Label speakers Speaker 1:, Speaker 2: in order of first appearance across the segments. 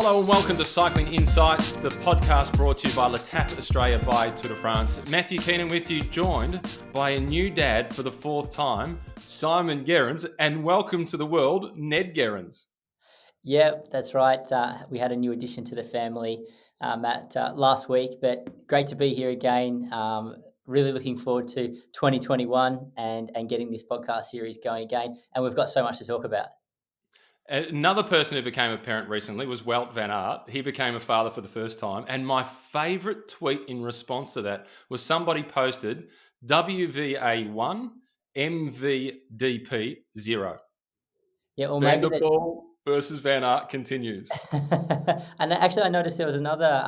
Speaker 1: Hello and welcome to Cycling Insights, the podcast brought to you by Plapp Australia by Tour de France. Matthew Keenan with you, joined by a new dad for the fourth time, Simon Gerrans, and welcome to the world, Ned Gerrans.
Speaker 2: Yeah, that's right. We had a new addition to the family, Matt, last week, but great to be here again. Really looking forward to 2021 and getting this podcast series going again. And we've got so much to talk about.
Speaker 1: Another person who became a parent recently was Wout van Aert. He became a father for the first time. And my favourite tweet in response to that was somebody posted WVA1 MVDP 0.
Speaker 2: Yeah, or
Speaker 1: Van
Speaker 2: maybe
Speaker 1: der
Speaker 2: that.
Speaker 1: Poel versus Van Aert continues.
Speaker 2: And actually, I noticed there was another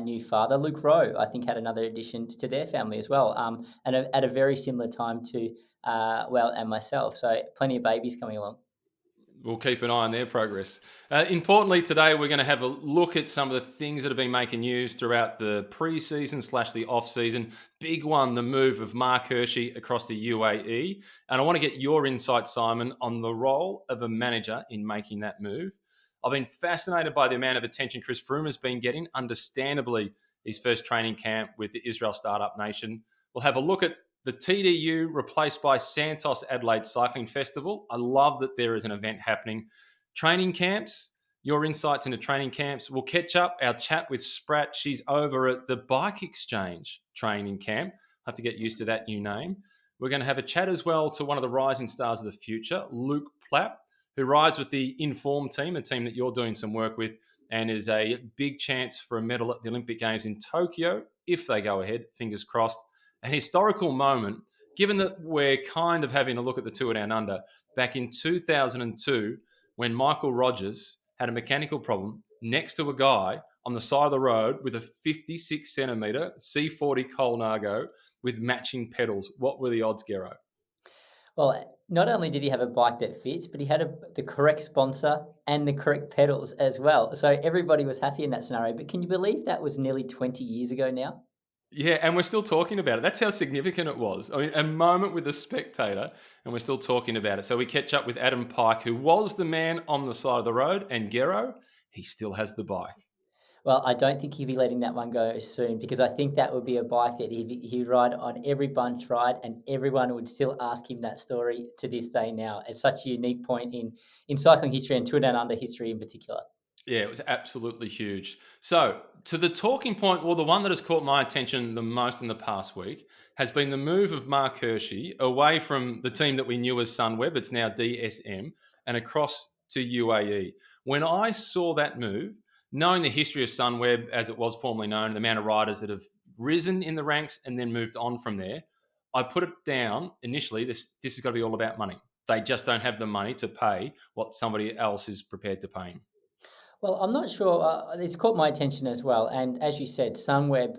Speaker 2: new father, Luke Rowe. I think had another addition to their family as well, and at a very similar time to and myself. So plenty of babies coming along.
Speaker 1: We'll keep an eye on their progress. Importantly, today we're going to have a look at some of the things that have been making news throughout the pre-season / the off-season. Big one, the move of Marc Hirschi across to UAE. And I want to get your insight, Simon, on the role of a manager in making that move. I've been fascinated by the amount of attention Chris Froome has been getting. Understandably, his first training camp with the Israel Startup Nation. We'll have a look at the TDU replaced by Santos Adelaide Cycling Festival. I love that there is an event happening. Training camps, your insights into training camps. We'll catch up our chat with Spratt. She's over at the Bike Exchange training camp. I have to get used to that new name. We're going to have a chat as well to one of the rising stars of the future, Luke Plapp, who rides with the Inform team, a team that you're doing some work with, and is a big chance for a medal at the Olympic Games in Tokyo, if they go ahead, fingers crossed. A historical moment, given that we're kind of having a look at the Tour Down Under, back in 2002, when Michael Rogers had a mechanical problem next to a guy on the side of the road with a 56 centimetre C40 Colnago with matching pedals. What were the odds, Gero?
Speaker 2: Well, not only did he have a bike that fits, but he had the correct sponsor and the correct pedals as well. So everybody was happy in that scenario. But can you believe that was nearly 20 years ago now?
Speaker 1: Yeah, and we're still talking about it. That's how significant it was. I mean, a moment with the spectator, and we're still talking about it. So we catch up with Adam Pike, who was the man on the side of the road, and Gero, he still has the bike.
Speaker 2: Well, I don't think he'll be letting that one go soon because I think that would be a bike that he'd ride on every bunch ride and everyone would still ask him that story to this day now. It's such a unique point in cycling history and Tour Down Under history in particular.
Speaker 1: Yeah, it was absolutely huge. So, to the talking point, well, the one that has caught my attention the most in the past week has been the move of Marc Hirschi away from the team that we knew as Sunweb, it's now DSM, and across to UAE. When I saw that move, knowing the history of Sunweb as it was formerly known, the amount of riders that have risen in the ranks and then moved on from there, I put it down initially, this has got to be all about money. They just don't have the money to pay what somebody else is prepared to pay.
Speaker 2: Well, I'm not sure. It's caught my attention as well. And as you said, Sunweb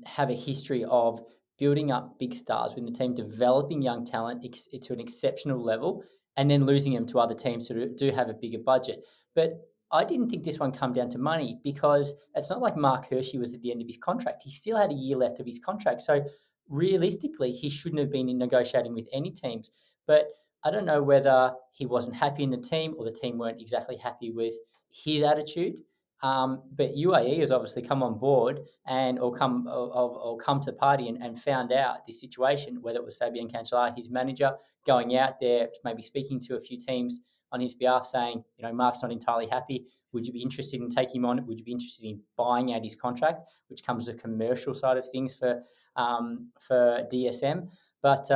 Speaker 2: have a history of building up big stars with the team, developing young talent to an exceptional level, and then losing them to other teams who do have a bigger budget. But I didn't think this one come down to money because it's not like Marc Hirschi was at the end of his contract. He still had a year left of his contract. So realistically, he shouldn't have been negotiating with any teams. But I don't know whether he wasn't happy in the team or the team weren't exactly happy with his attitude. But UAE has obviously come on board and or come to the party and found out this situation, whether it was Fabien Cancellara, his manager, going out there, maybe speaking to a few teams on his behalf saying, Mark's not entirely happy. Would you be interested in taking him on? Would you be interested in buying out his contract, which comes to the commercial side of things for DSM? But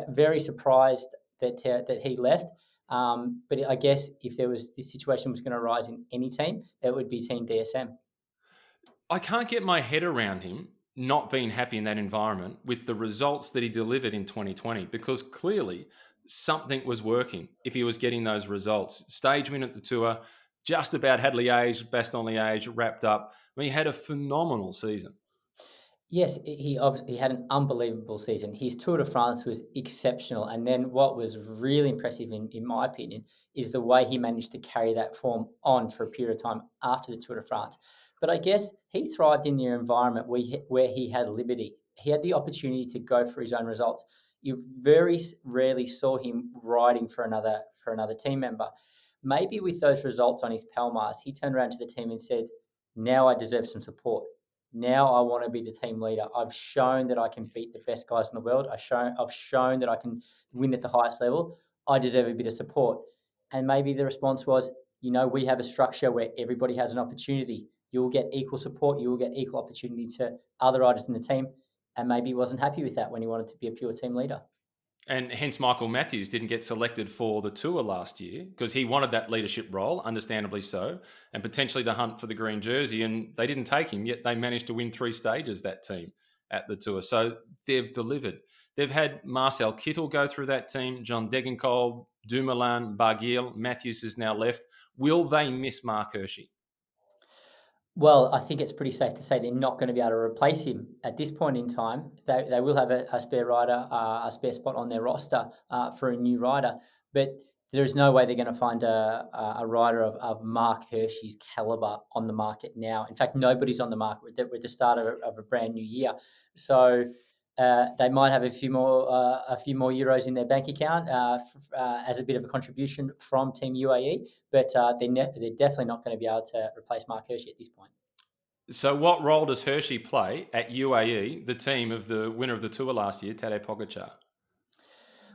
Speaker 2: very surprised that he left. But I guess if this situation was going to arise in any team, it would be Team DSM.
Speaker 1: I can't get my head around him not being happy in that environment with the results that he delivered in 2020 because clearly something was working if he was getting those results. Stage win at the Tour, just about had Liège, Bastogne-Liège wrapped up. I mean, he had a phenomenal season.
Speaker 2: Yes, he had an unbelievable season. His Tour de France was exceptional. And then what was really impressive, in my opinion, is the way he managed to carry that form on for a period of time after the Tour de France. But I guess he thrived in the environment where he had liberty. He had the opportunity to go for his own results. You very rarely saw him riding for another team member. maybe with those results on his Palmars, he turned around to the team and said, now I deserve some support. Now I want to be the team leader. I've shown that I can beat the best guys in the world. I've shown that I can win at the highest level. I deserve a bit of support. And maybe the response was, we have a structure where everybody has an opportunity. You will get equal support. You will get equal opportunity to other riders in the team. And maybe he wasn't happy with that when he wanted to be a pure team leader.
Speaker 1: And hence, Michael Matthews didn't get selected for the Tour last year because he wanted that leadership role, understandably so, and potentially to hunt for the green jersey. And they didn't take him, yet they managed to win 3 stages, that team, at the Tour. So they've delivered. They've had Marcel Kittel go through that team, John Degenkolb, Dumoulin, Barguil. Matthews is now left. Will they miss Marc Hirschi?
Speaker 2: Well, I think it's pretty safe to say they're not going to be able to replace him at this point in time. They will have a spare rider, a spare spot on their roster for a new rider, but there's no way they're going to find a rider of Marc Hirschi's caliber on the market now. In fact, nobody's on the market. We're at the start of a brand new year, so they might have a few more euros in their bank account as a bit of a contribution from Team UAE, but they're definitely not going to be able to replace Marc Hirschi at this point.
Speaker 1: So, what role does Hirschi play at UAE, the team of the winner of the Tour last year, Tadej Pogacar?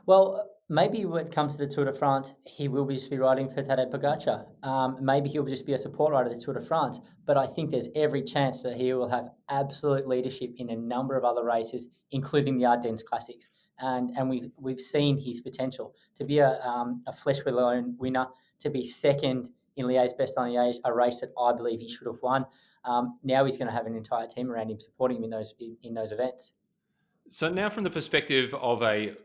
Speaker 2: Well, maybe when it comes to the Tour de France, he will just be riding for Tadej Pogacar. Maybe he'll just be a support rider of the Tour de France. But I think there's every chance that he will have absolute leadership in a number of other races, including the Ardennes Classics. And we've seen his potential to be a Flesh Wallonne winner, to be second in Liège-Bastogne-Liège, a race that I believe he should have won. Now he's going to have an entire team around him supporting him in those events.
Speaker 1: So now, from the perspective of a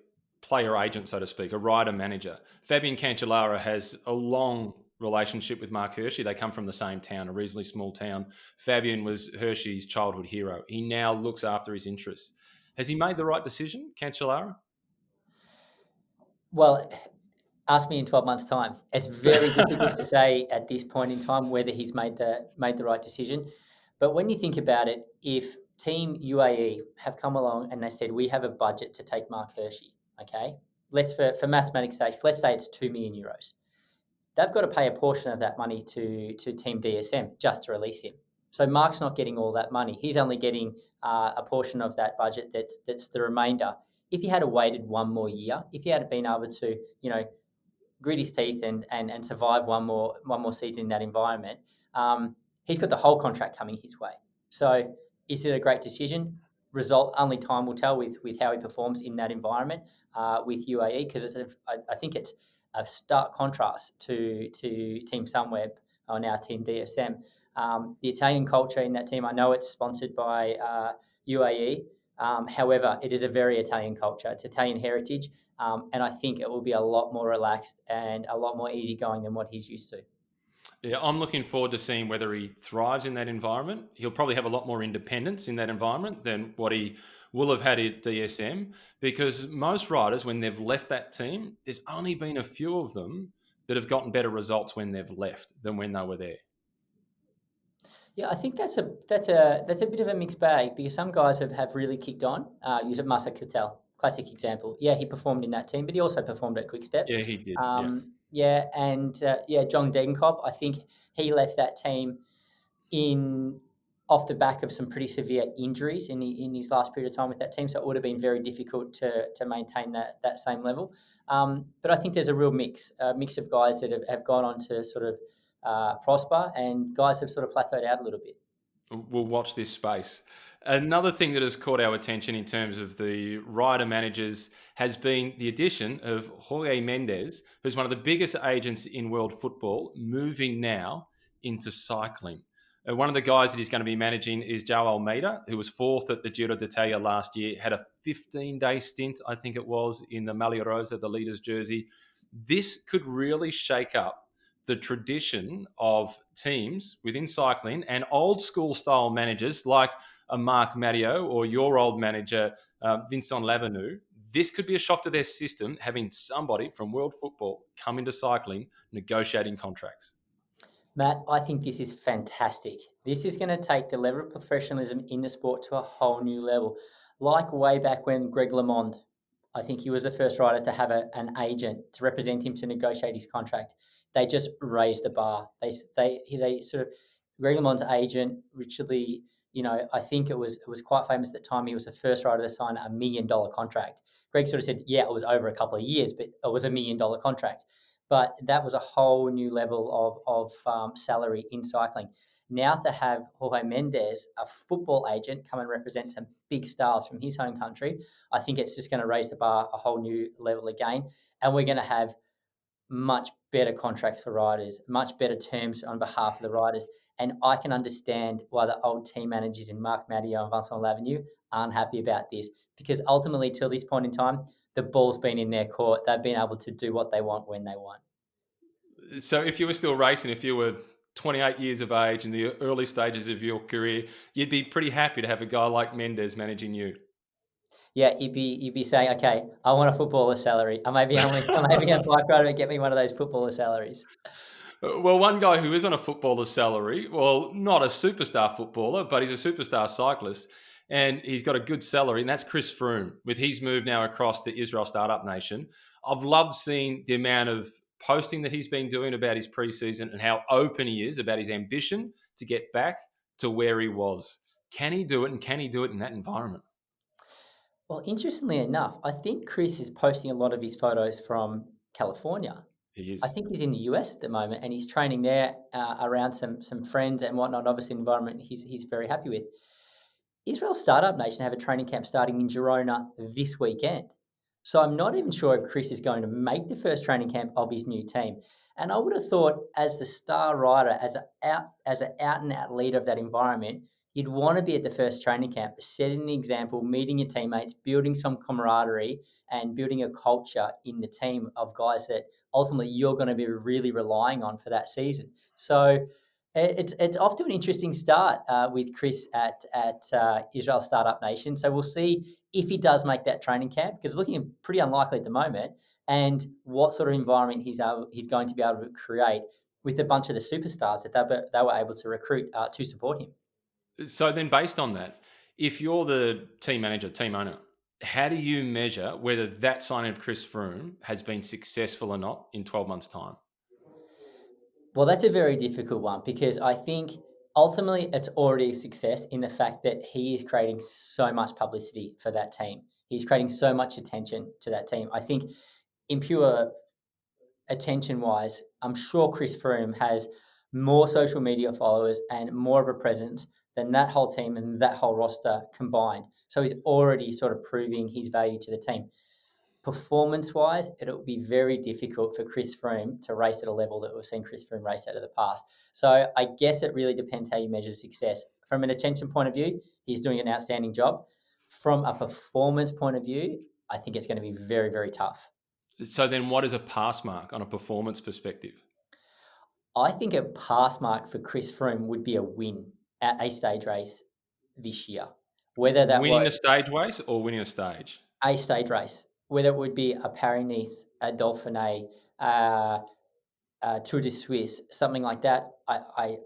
Speaker 1: player agent, so to speak, a rider manager, Fabian Cancellara has a long relationship with Marc Hirschi. They come from the same town, a reasonably small town. Fabian was Hirschi's childhood hero. He now looks after his interests. Has he made the right decision, Cancellara?
Speaker 2: Well, ask me in 12 months' time. It's very difficult to say at this point in time whether he's made the right decision. But when you think about it, if Team UAE have come along and they said, we have a budget to take Marc Hirschi, okay? Let's, for mathematics sake, let's say it's 2 million euros. They've got to pay a portion of that money to Team DSM just to release him. So Mark's not getting all that money. He's only getting a portion of that budget that's the remainder. If he had waited one more year, if he had been able to, grit his teeth and survive one more season in that environment, he's got the whole contract coming his way. So is it a great decision? Result only time will tell with how he performs in that environment with UAE, because I think it's a stark contrast to Team Sunweb or now Team DSM. The Italian culture in that team, I know it's sponsored by UAE. However, it is a very Italian culture. It's Italian heritage. And I think it will be a lot more relaxed and a lot more easygoing than what he's used to.
Speaker 1: Yeah, I'm looking forward to seeing whether he thrives in that environment. He'll probably have a lot more independence in that environment than what he will have had at DSM, because most riders, when they've left that team, there's only been a few of them that have gotten better results when they've left than when they were there.
Speaker 2: Yeah, I think that's a bit of a mixed bag, because some guys have really kicked on. Use it, Marcel Kittel, classic example. Yeah, he performed in that team, but he also performed at Quickstep.
Speaker 1: Yeah, he did. Yeah.
Speaker 2: Yeah, and John Degenkolb, I think he left that team in off the back of some pretty severe injuries in his last period of time with that team. So it would have been very difficult to maintain that same level. But I think there's a real mix of guys that have gone on to sort of prosper, and guys have sort of plateaued out a little bit.
Speaker 1: We'll watch this space. Another thing that has caught our attention in terms of the rider managers has been the addition of Jorge Mendes, who's one of the biggest agents in world football, moving now into cycling. One of the guys that he's going to be managing is João Almeida, who was fourth at the Giro d'Italia last year, had a 15-day stint, I think it was, in the Maglia Rosa, the leader's jersey. This could really shake up the tradition of teams within cycling and old school style managers like a Marc Madio or your old manager, Vincent Lavernoux. This could be a shock to their system, having somebody from world football come into cycling negotiating contracts.
Speaker 2: Matt, I think this is fantastic. This is going to take the level of professionalism in the sport to a whole new level. Like way back when Greg LeMond, I think he was the first rider to have an agent to represent him to negotiate his contract. they just raised the bar. They sort of Greg LeMond's agent, Richardly, I think it was quite famous at the time. He was the first rider to sign $1 million contract. Greg sort of said, yeah, it was over a couple of years, but it was $1 million contract. But that was a whole new level of salary in cycling. Now to have Jorge Mendes, a football agent, come and represent some big stars from his home country, I think it's just going to raise the bar a whole new level again. And we're going to have much better contracts for riders, much better terms on behalf of the riders. And I can understand why the old team managers in Marc Madio and Vincent Lavenu aren't happy about this, because ultimately, till this point in time, the ball's been in their court. They've been able to do what they want when they want.
Speaker 1: So if you were still racing, if you were 28 years of age in the early stages of your career, you'd be pretty happy to have a guy like Mendes managing you.
Speaker 2: Yeah, you'd be saying, okay, I want a footballer salary. I maybe a bike rider to get me one of those footballer salaries.
Speaker 1: Well, one guy who is on a footballer's salary, well, not a superstar footballer, but he's a superstar cyclist, and he's got a good salary, and that's Chris Froome. With his move now across to Israel Startup Nation, I've loved seeing the amount of posting that he's been doing about his preseason and how open he is about his ambition to get back to where he was. Can he do it, and can he do it in that environment?
Speaker 2: Well, interestingly enough, I think Chris is posting a lot of his photos from California.
Speaker 1: He
Speaker 2: I
Speaker 1: is.
Speaker 2: think he's in the US at the moment, and he's training there around some friends and whatnot. Obviously, an environment he's very happy with. Israel Startup Nation have a training camp starting in Girona this weekend. So I'm not even sure if Chris is going to make the first training camp of his new team. And I would have thought, as the star rider, as an out and out leader of that environment, you'd want to be at the first training camp, setting an example, meeting your teammates, building some camaraderie, and building a culture in the team of guys that ultimately you're going to be really relying on for that season. So it's off to an interesting start with Chris at Israel Startup Nation. So we'll see if he does make that training camp, because it's looking pretty unlikely at the moment, and what sort of environment he's going to be able to create with a bunch of the superstars that they were able to recruit to support him.
Speaker 1: So then, based on that, if you're the team manager, team owner, how do you measure whether that signing of Chris Froome has been successful or not in 12 months' time?
Speaker 2: Well, that's a very difficult one, because I think ultimately it's already a success in the fact that he is creating so much publicity for that team. He's creating so much attention to that team. I think in pure attention wise, I'm sure Chris Froome has more social media followers and more of a presence than that whole team and that whole roster combined. So he's already sort of proving his value to the team. Performance wise, it'll be very difficult for Chris Froome to race at a level that we've seen Chris Froome race at in the past. So I guess it really depends how you measure success. From an attention point of view, he's doing an outstanding job. From a performance point of view, I think it's going to be very, very tough.
Speaker 1: So then, what is a pass mark on a performance perspective?
Speaker 2: I think a pass mark for Chris Froome would be a win at a stage race this year. Whether that was
Speaker 1: Winning a stage race or winning a stage?
Speaker 2: a stage race, whether it would be a Paris-Nice, a Dauphiné, uh, Tour de Suisse, something like that, I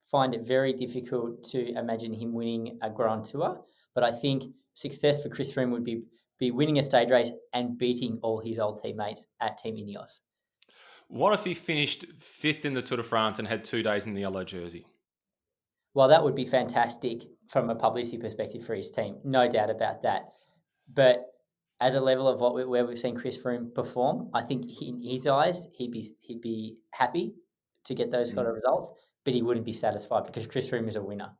Speaker 2: find it very difficult to imagine him winning a Grand Tour. But I think success for Chris Froome would be winning a stage race and beating all his old teammates at Team Ineos.
Speaker 1: What if he finished fifth in the Tour de France and had 2 days in the yellow jersey?
Speaker 2: Well, that would be fantastic from a publicity perspective for his team, no doubt about that. But as a level of where we've seen Chris Froome perform, I think in his eyes he'd be happy to get those sort of results, but he wouldn't be satisfied because Chris Froome is a winner.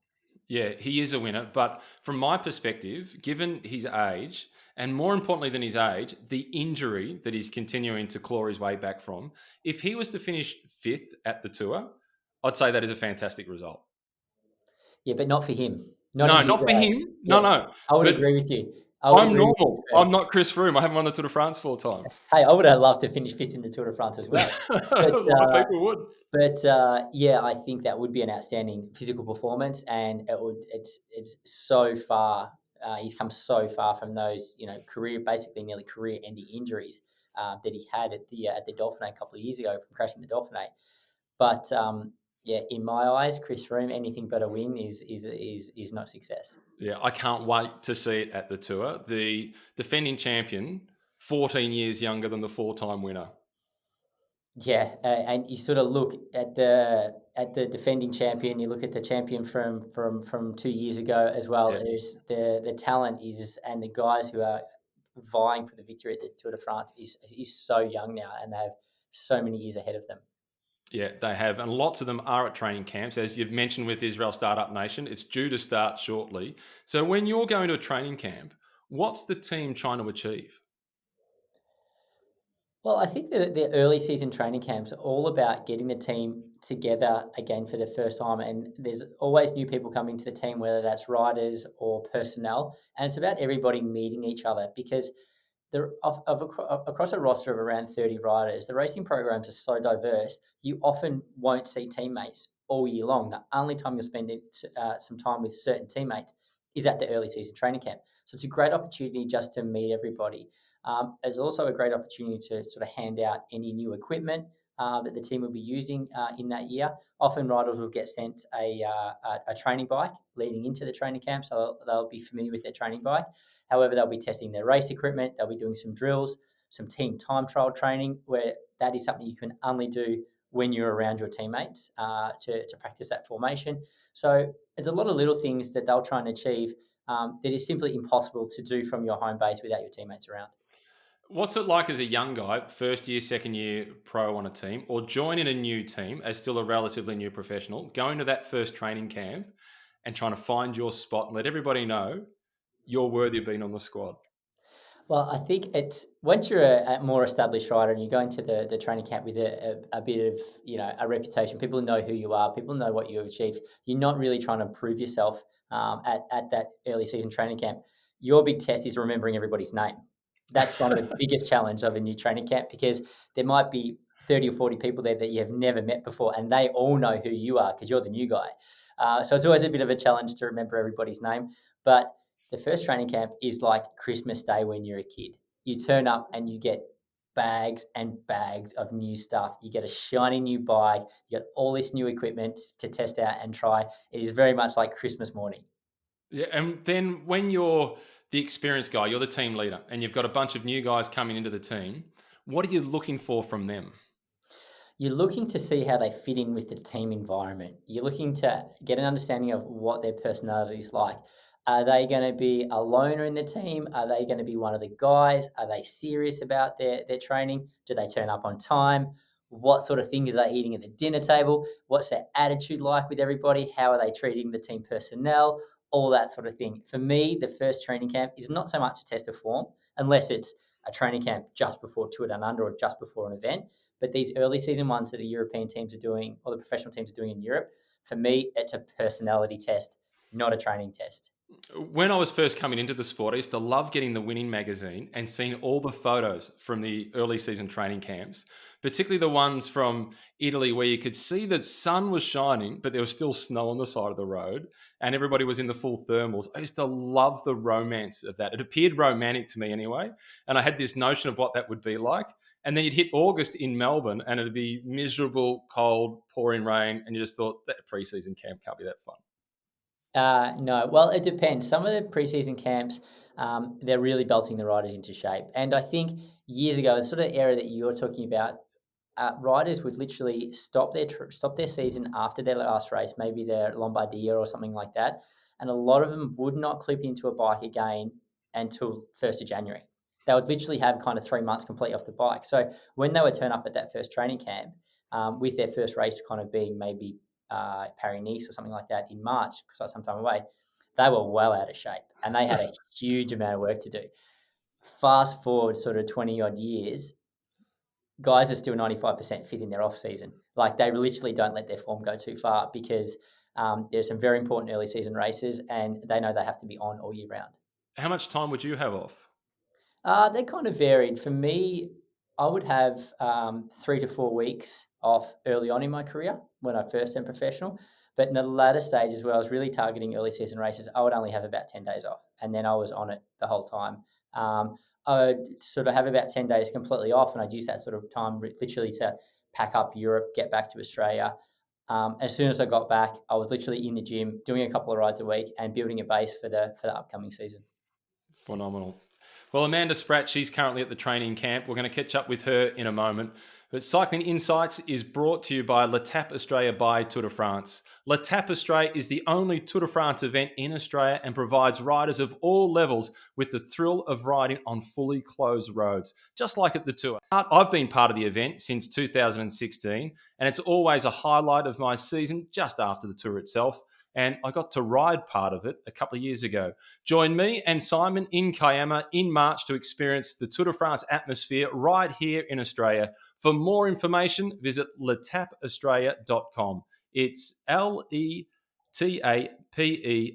Speaker 1: Yeah, he is a winner. But from my perspective, given his age, and more importantly than his age, the injury that he's continuing to claw his way back from, if he was to finish fifth at the tour, I'd say that is a fantastic result.
Speaker 2: Yeah, but not for him, not in
Speaker 1: No,
Speaker 2: his
Speaker 1: not for
Speaker 2: eyes.
Speaker 1: him. No,
Speaker 2: Yes,
Speaker 1: no.
Speaker 2: I would
Speaker 1: But
Speaker 2: agree with you. I would
Speaker 1: I'm
Speaker 2: agree with you
Speaker 1: normal. I'm
Speaker 2: first.
Speaker 1: not Chris Froome. I haven't won the Tour de France 4 times.
Speaker 2: Hey, I would have loved to finish fifth in the Tour de France as well.
Speaker 1: A
Speaker 2: But
Speaker 1: lot of people would.
Speaker 2: yeah, I think that would be an outstanding physical performance, and it's so far. He's come so far from those basically nearly career-ending injuries that he had at the Dauphiné a couple of years ago from crashing the Dauphiné. But yeah, in my eyes, Chris Froome, anything but a win is not success.
Speaker 1: Yeah, I can't wait to see it at the tour. The defending champion, 14 years younger than the 4-time winner.
Speaker 2: Yeah, and you sort of look at the defending champion. You look at the champion from 2 years ago as well.
Speaker 1: Yeah.
Speaker 2: There's the talent is, and the guys who are vying for the victory at the Tour de France is so young now, and they have so many years ahead of them.
Speaker 1: Yeah, they have. And lots of them are at training camps. As you've mentioned with Israel Startup Nation, it's due to start shortly. So when you're going to a training camp, what's the team trying to achieve?
Speaker 2: Well, I think the early season training camps are all about getting the team together again for the first time. And there's always new people coming to the team, whether that's riders or personnel. And it's about everybody meeting each other because across a roster of around 30 riders, the racing programs are so diverse, you often won't see teammates all year long. The only time you'll spend some time with certain teammates is at the early season training camp. So it's a great opportunity just to meet everybody. There's also a great opportunity to sort of hand out any new equipment that the team will be using in that year. Often riders will get sent a training bike leading into the training camp, so they'll be familiar with their training bike. However, they'll be testing their race equipment, they'll be doing some drills, some team time trial training, where that is something you can only do when you're around your teammates to practice that formation. So there's a lot of little things that they'll try and achieve that is simply impossible to do from your home base without your teammates around.
Speaker 1: What's it like as a young guy, first year, second year pro on a team, or joining a new team as still a relatively new professional, going to that first training camp and trying to find your spot and let everybody know you're worthy of being on the squad?
Speaker 2: Well, I think it's once you're a more established rider and you go into the training camp with a bit of a reputation, people know who you are, people know what you've achieved. You're not really trying to prove yourself at that early season training camp. Your big test is remembering everybody's name. That's one of the biggest challenge of a new training camp because there might be 30 or 40 people there that you have never met before, and they all know who you are because you're the new guy. So it's always a bit of a challenge to remember everybody's name, but the first training camp is like Christmas Day when you're a kid. You turn up and you get bags and bags of new stuff. You get a shiny new bike. You get all this new equipment to test out and try. It is very much like Christmas morning.
Speaker 1: Yeah, and then when you're the experienced guy, you're the team leader, and you've got a bunch of new guys coming into the team, what are you looking for from them?
Speaker 2: You're looking to see how they fit in with the team environment. You're looking to get an understanding of what their personality is like. Are they going to be a loner in the team? Are they going to be one of the guys? Are they serious about their training? Do they turn up on time? What sort of things are they eating at the dinner table? What's their attitude like with everybody? How are they treating the team personnel? All that sort of thing. For me, the first training camp is not so much a test of form, unless it's a training camp just before Tour Down Under or just before an event. But these early season ones that the European teams are doing or the professional teams are doing in Europe, for me, it's a personality test, not a training test.
Speaker 1: When I was first coming into the sport, I used to love getting the Winning magazine and seeing all the photos from the early season training camps, particularly the ones from Italy where you could see the sun was shining, but there was still snow on the side of the road and everybody was in the full thermals. I used to love the romance of that. It appeared romantic to me anyway. And I had this notion of what that would be like. And then you'd hit August in Melbourne and it'd be miserable, cold, pouring rain. And you just thought that preseason camp can't be that fun.
Speaker 2: No, well, it depends. Some of the preseason camps, they're really belting the riders into shape. And I think years ago, the sort of era that you're talking about, riders would literally stop their season after their last race, maybe their Lombardia or something like that, and a lot of them would not clip into a bike again until 1st of January. They would literally have kind of 3 months complete off the bike. So when they would turn up at that first training camp, with their first race kind of being maybe Paris Nice or something like that in March, because I was some time away, they were well out of shape and they had a huge amount of work to do. Fast forward sort of 20 odd years, guys are still 95% fit in their off season. Like they literally don't let their form go too far because there's some very important early season races and they know they have to be on all year round.
Speaker 1: How much time would you have off?
Speaker 2: They kind of varied. For me, I would have 3 to 4 weeks off early on in my career when I first turned professional. But in the latter stages where I was really targeting early season races, I would only have about 10 days off. And then I was on it the whole time. I'd sort of have about 10 days completely off. And I'd use that sort of time literally to pack up Europe, get back to Australia. As soon as I got back, I was literally in the gym doing a couple of rides a week and building a base for the upcoming season.
Speaker 1: Phenomenal. Well, Amanda Spratt, she's currently at the training camp. We're going to catch up with her in a moment. But Cycling Insights is brought to you by Tapp Australia by Tour de France. Tapp Australia is the only Tour de France event in Australia and provides riders of all levels with the thrill of riding on fully closed roads, just like at the Tour. I've been part of the event since 2016, and it's always a highlight of my season just after the Tour itself. And I got to ride part of it a couple of years ago. Join me and Simon in Kiama in March to experience the Tour de France atmosphere right here in Australia. For more information, visit letapaustralia.com. It's LETAPE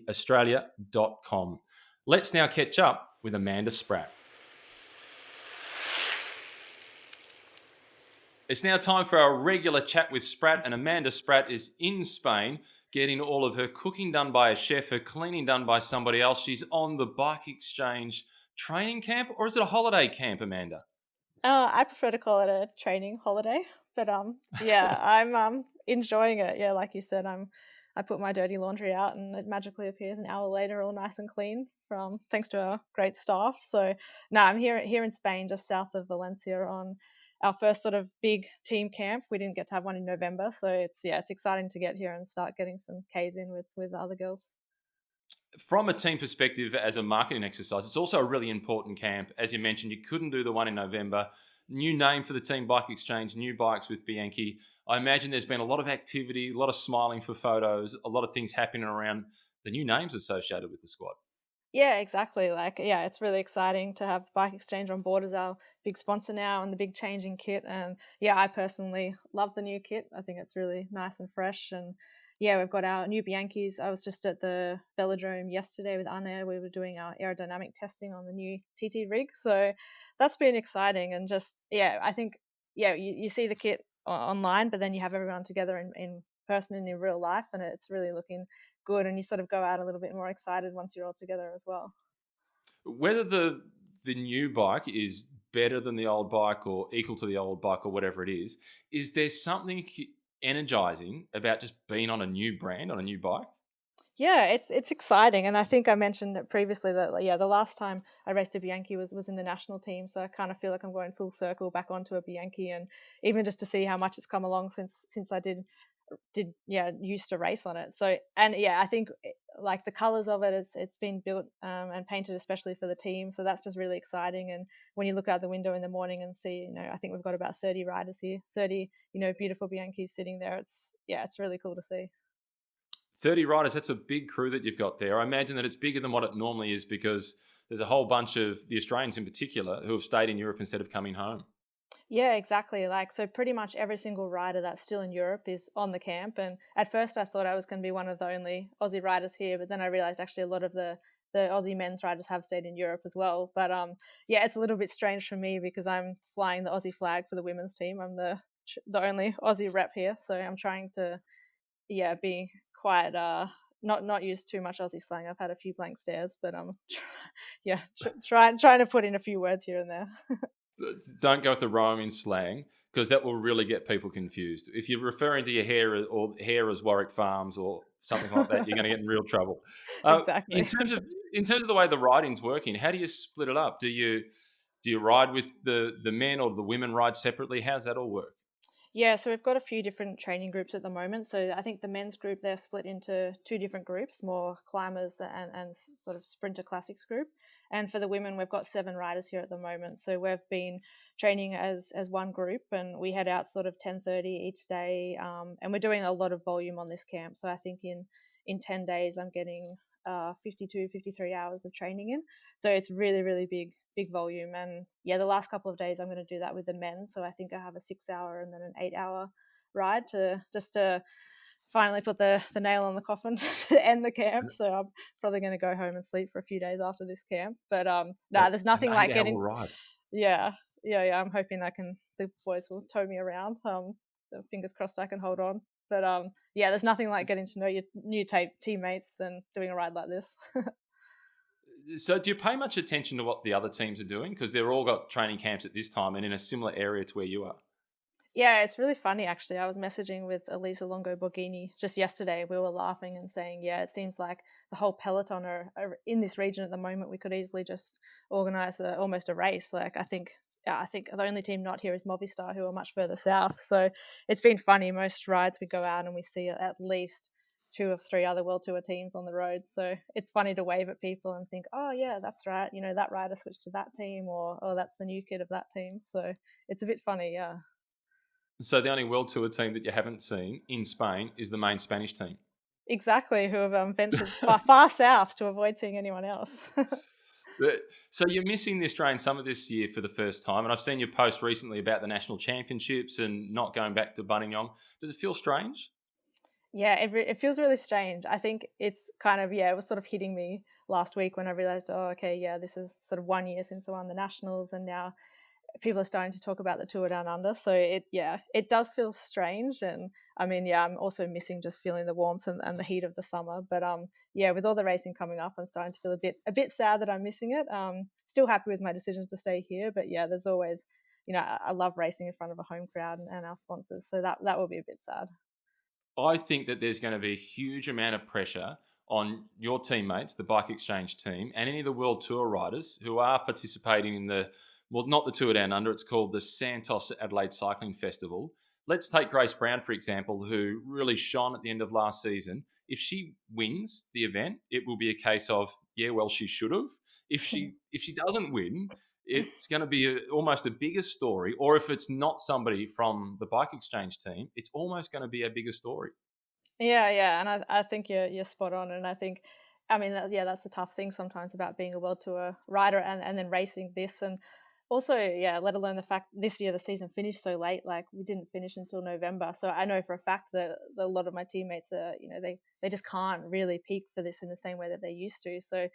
Speaker 1: Australia.com. Let's now catch up with Amanda Spratt. It's now time for our regular chat with Spratt, and Amanda Spratt is in Spain getting all of her cooking done by a chef, her cleaning done by somebody else. She's on the Bike Exchange training camp, or is it a holiday camp, Amanda?
Speaker 3: I prefer to call it a training holiday, but yeah, I'm enjoying it. Yeah, like you said, I put my dirty laundry out and it magically appears an hour later, all nice and clean, from thanks to our great staff. So no, I'm here in Spain, just south of Valencia, on our first sort of big team camp. We didn't get to have one in November, so it's exciting to get here and start getting some Ks in with the other girls.
Speaker 1: From a team perspective, as a marketing exercise, it's also a really important camp. As you mentioned, you couldn't do the one in November. New name for the team, Bike Exchange, new bikes with Bianchi. I imagine there's been a lot of activity, a lot of smiling for photos, a lot of things happening around the new names associated with the squad.
Speaker 3: Yeah, exactly. Like, yeah, it's really exciting to have Bike Exchange on board as our big sponsor now and the big change in kit. And yeah, I personally love the new kit. I think it's really nice and fresh. And yeah, we've got our new Bianchis. I was just at the velodrome yesterday with Anna. We were doing our aerodynamic testing on the new TT rig. So that's been exciting. And just, yeah, I think, yeah, you see the kit online, but then you have everyone together in person and in real life. And it's really looking good, and you sort of go out a little bit more excited once you're all together as well.
Speaker 1: Whether the new bike is better than the old bike or equal to the old bike or whatever it is there something energizing about just being on a new brand, on a new bike?
Speaker 3: Yeah, it's exciting, and I think I mentioned it previously that, like, yeah, the last time I raced a Bianchi was in the national team, so I kind of feel like I'm going full circle back onto a Bianchi, and even just to see how much it's come along since I did yeah, used to race on it. So, and yeah, I think like the colors of it, it's been built and painted especially for the team, so that's just really exciting. And when you look out the window in the morning and see, I think we've got about 30 riders here, 30 beautiful Bianchis sitting there. It's Yeah, it's really cool to see.
Speaker 1: 30 riders, that's a big crew that you've got there. I imagine that it's bigger than what it normally is because there's a whole bunch of the Australians in particular who have stayed in Europe instead of coming home.
Speaker 3: Yeah, exactly. Like, so pretty much every single rider that's still in Europe is on the camp. And at first I thought I was going to be one of the only Aussie riders here, but then I realized actually a lot of the Aussie men's riders have stayed in Europe as well. But yeah, it's a little bit strange for me because I'm flying the Aussie flag for the women's team. I'm the only Aussie rep here, so I'm trying to, yeah, be quite not use too much Aussie slang. I've had a few blank stares, but yeah, trying to put in a few words here and there.
Speaker 1: Don't go with the Roman slang because that will really get people confused. If you're referring to your hair as Warwick Farms or something like that, you're going to get in real trouble. In
Speaker 3: Exactly.
Speaker 1: terms of the way the riding's working, how do you split it up? Do you ride with the men or the women ride separately? How's that all work?
Speaker 3: Yeah, so we've got a few different training groups at the moment. So I think the men's group, they're split into two different groups, more climbers and sort of sprinter classics group. And for the women, we've got 7 riders here at the moment. So we've been training as one group, and we head out sort of 10:30 each day. And we're doing a lot of volume on this camp. So I think in 10 days, I'm getting 52, 53 hours of training in. So it's really, really big volume. And yeah, the last couple of days I'm going to do that with the men. So I think I have a 6 hour and then an 8 hour ride to finally put the nail on the coffin to end the camp. So I'm probably going to go home and sleep for a few days after this camp. But
Speaker 1: An
Speaker 3: there's nothing like
Speaker 1: 8 hour
Speaker 3: getting,
Speaker 1: ride.
Speaker 3: yeah, yeah. I'm hoping the boys will tow me around. So fingers crossed I can hold on. But yeah, there's nothing like getting to know your new teammates than doing a ride like this.
Speaker 1: So, do you pay much attention to what the other teams are doing? Because they're all got training camps at this time and in a similar area to where you are.
Speaker 3: Yeah, it's really funny actually. I was messaging with Elisa Longo Borghini just yesterday. We were laughing and saying, yeah, it seems like the whole peloton are in this region at the moment. We could easily just organize almost a race. Like I think the only team not here is Movistar, who are much further south. So it's been funny. Most rides we go out and we see at least two or three other World Tour teams on the road. So it's funny to wave at people and think, oh yeah, that's right. You know, that rider switched to that team, or oh, that's the new kid of that team. So it's a bit funny, yeah.
Speaker 1: So the only World Tour team that you haven't seen in Spain is the main Spanish team.
Speaker 3: Exactly, who have, ventured far south to avoid seeing anyone else.
Speaker 1: But- So you're missing the Australian Summer this year for the first time, and I've seen your post recently about the national championships and not going back to Buninyong. Does it feel strange?
Speaker 3: Yeah, it feels really strange. I think it's kind of yeah, it was sort of hitting me last week when I realized, oh, okay, yeah, this is sort of 1 year since I won the nationals, and now people are starting to talk about the tour down under. So it does feel strange, and I mean, yeah, I'm also missing just feeling the warmth and the heat of the summer. But yeah, with all the racing coming up, I'm starting to feel a bit sad that I'm missing it. Still happy with my decision to stay here, but yeah, there's always, I love racing in front of a home crowd and our sponsors, so that will be a bit sad.
Speaker 1: I think that there's going to be a huge amount of pressure on your teammates, the Bike Exchange team, and any of the World Tour riders who are participating in well, not the Tour Down Under, it's called the Santos Adelaide Cycling Festival. Let's take Grace Brown, for example, who really shone at the end of last season. If she wins the event, it will be a case of, yeah, well, she should have. If she doesn't win, it's going to be almost a bigger story. Or if it's not somebody from the Bike Exchange team, it's almost going to be a bigger story.
Speaker 3: Yeah, yeah, and I think you're spot on, and I think, I mean, that's the tough thing sometimes about being a world tour rider and then racing this, and also, yeah, let alone the fact this year the season finished so late, like we didn't finish until November, so I know for a fact that a lot of my teammates are, they just can't really peak for this in the same way that they used to, so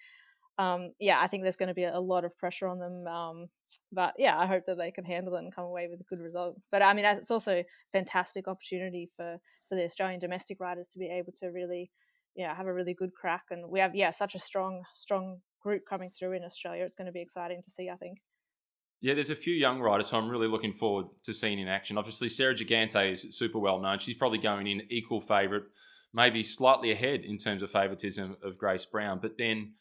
Speaker 3: yeah, I think there's going to be a lot of pressure on them. But yeah, I hope that they can handle it and come away with a good result. But I mean, it's also a fantastic opportunity for the Australian domestic riders to be able to really, have a really good crack. And we have, yeah, such a strong group coming through in Australia. It's going to be exciting to see, I think.
Speaker 1: Yeah, there's a few young riders who I'm really looking forward to seeing in action. Obviously, Sarah Gigante is super well known. She's probably going in equal favourite, maybe slightly ahead in terms of favouritism of Grace Brown. But then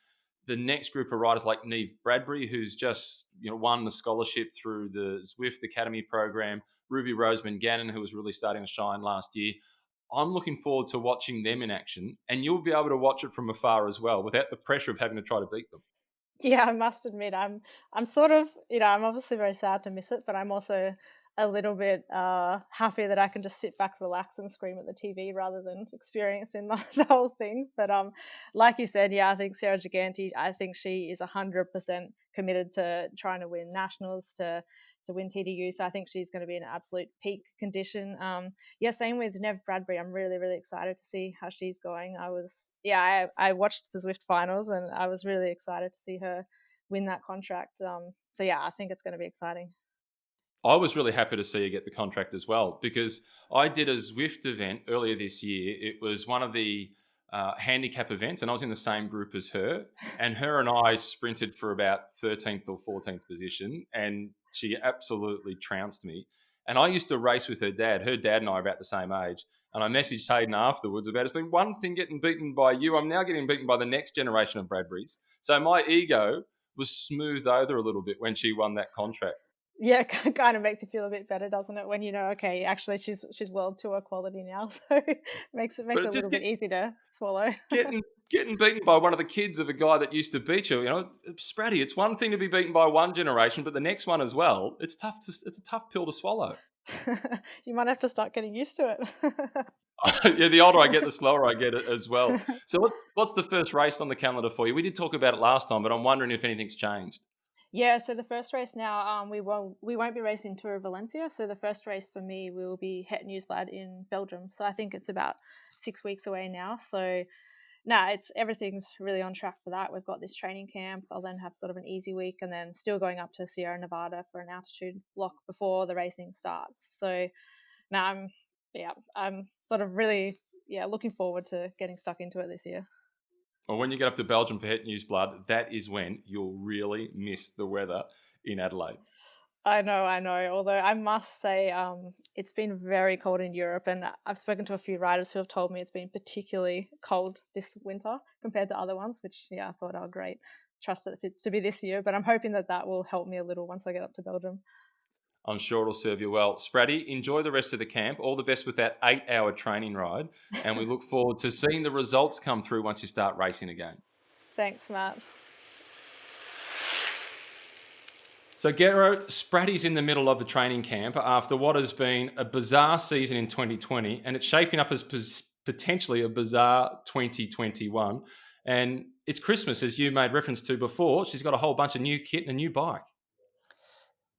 Speaker 1: the next group of riders like Neve Bradbury, who's just won the scholarship through the Zwift Academy program, Ruby Roseman Gannon, who was really starting to shine last year. I'm looking forward to watching them in action, and you'll be able to watch it from afar as well without the pressure of having to try to beat them.
Speaker 3: Yeah, I must admit, I'm sort of, I'm obviously very sad to miss it, but I'm also a little bit happy that I can just sit back, relax, and scream at the TV rather than experiencing the whole thing. But like you said, yeah, I think Sarah Giganti, I think she is 100% committed to trying to win nationals to win TDU. So I think she's going to be in absolute peak condition. Yeah, same with Nev Bradbury. I'm really, really excited to see how she's going. I watched the Zwift finals and I was really excited to see her win that contract. So yeah, I think it's going to be exciting.
Speaker 1: I was really happy to see her get the contract as well because I did a Zwift event earlier this year. It was one of the handicap events, and I was in the same group as her. And her and I sprinted for about 13th or 14th position, and she absolutely trounced me. And I used to race with her dad. Her dad and I are about the same age. And I messaged Hayden afterwards about it's been one thing getting beaten by you. I'm now getting beaten by the next generation of Bradburys. So my ego was smoothed over a little bit when she won that contract.
Speaker 3: Yeah, kind of makes you feel a bit better, doesn't it? When you know, okay, actually, she's world tour quality now, so makes it
Speaker 1: But
Speaker 3: a
Speaker 1: just
Speaker 3: little bit easy to swallow.
Speaker 1: getting beaten by one of the kids of a guy that used to beat you, Spratty. It's one thing to be beaten by one generation, but the next one as well. It's a tough pill to swallow.
Speaker 3: You might have to start getting used to it.
Speaker 1: Yeah, the older I get, the slower I get it as well. So what's the first race on the calendar for you? We did talk about it last time, but I'm wondering if anything's changed.
Speaker 3: Yeah, so the first race now, we won't be racing Tour of Valencia. So the first race for me will be Het Nieuwsblad in Belgium. So I think it's about 6 weeks away now. So it's everything's really on track for that. We've got this training camp. I'll then have sort of an easy week, and then still going up to Sierra Nevada for an altitude block before the racing starts. So now I'm sort of really looking forward to getting stuck into it this year.
Speaker 1: Well, when you get up to Belgium for Het Nieuwsblad, that is when you'll really miss the weather in Adelaide.
Speaker 3: I know, I know. Although I must say, it's been very cold in Europe, and I've spoken to a few riders who have told me it's been particularly cold this winter compared to other ones. Which, yeah, I thought, oh, great, trust it to be this year. But I'm hoping that will help me a little once I get up to Belgium.
Speaker 1: I'm sure it'll serve you well. Spratty, enjoy the rest of the camp. All the best with that 8-hour training ride. And we look forward to seeing the results come through once you start racing again.
Speaker 3: Thanks, Matt.
Speaker 1: So, Gero, Spratty's in the middle of the training camp after what has been a bizarre season in 2020, and it's shaping up as potentially a bizarre 2021. And it's Christmas, as you made reference to before. She's got a whole bunch of new kit and a new bike.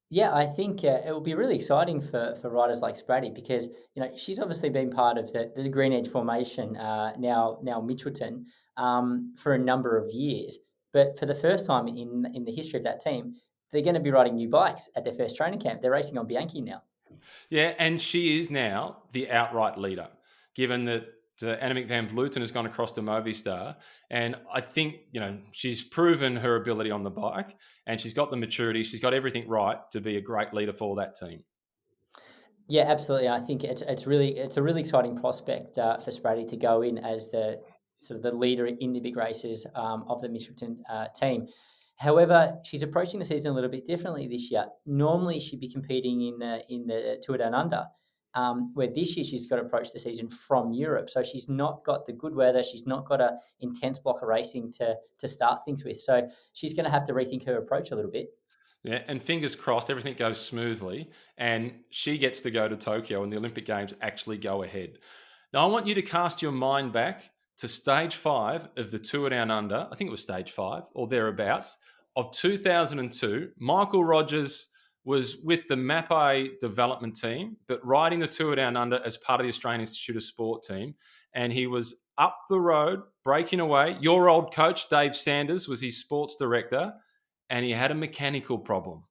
Speaker 2: Yeah, I think it will be really exciting for riders like Spratty because she's obviously been part of the Green Edge formation now Mitchelton for a number of years. But for the first time in the history of that team, they're going to be riding new bikes at their first training camp. They're racing on Bianchi now.
Speaker 1: Yeah, and she is now the outright leader, given that Annemiek van Vleuten has gone across to Movistar. And I think, she's proven her ability on the bike and she's got the maturity. She's got everything right to be a great leader for that team.
Speaker 2: Yeah, absolutely. I think it's a really exciting prospect for Spratty to go in as the sort of the leader in the big races of the Mitchelton team. However, she's approaching the season a little bit differently this year. Normally, she'd be competing in the Tour Down Under, where this year she's got to approach the season from Europe. So she's not got the good weather. She's not got a intense block of racing to start things with. So she's going to have to rethink her approach a little bit.
Speaker 1: Yeah, and fingers crossed, everything goes smoothly and she gets to go to Tokyo and the Olympic Games actually go ahead. Now, I want you to cast your mind back to stage 5 of the Tour Down Under. I think it was stage 5 or thereabouts of 2002. Michael Rogers was with the Mapai development team, but riding the Tour Down Under as part of the Australian Institute of Sport team. And he was up the road, breaking away. Your old coach, Dave Sanders, was his sports director, and he had a mechanical problem.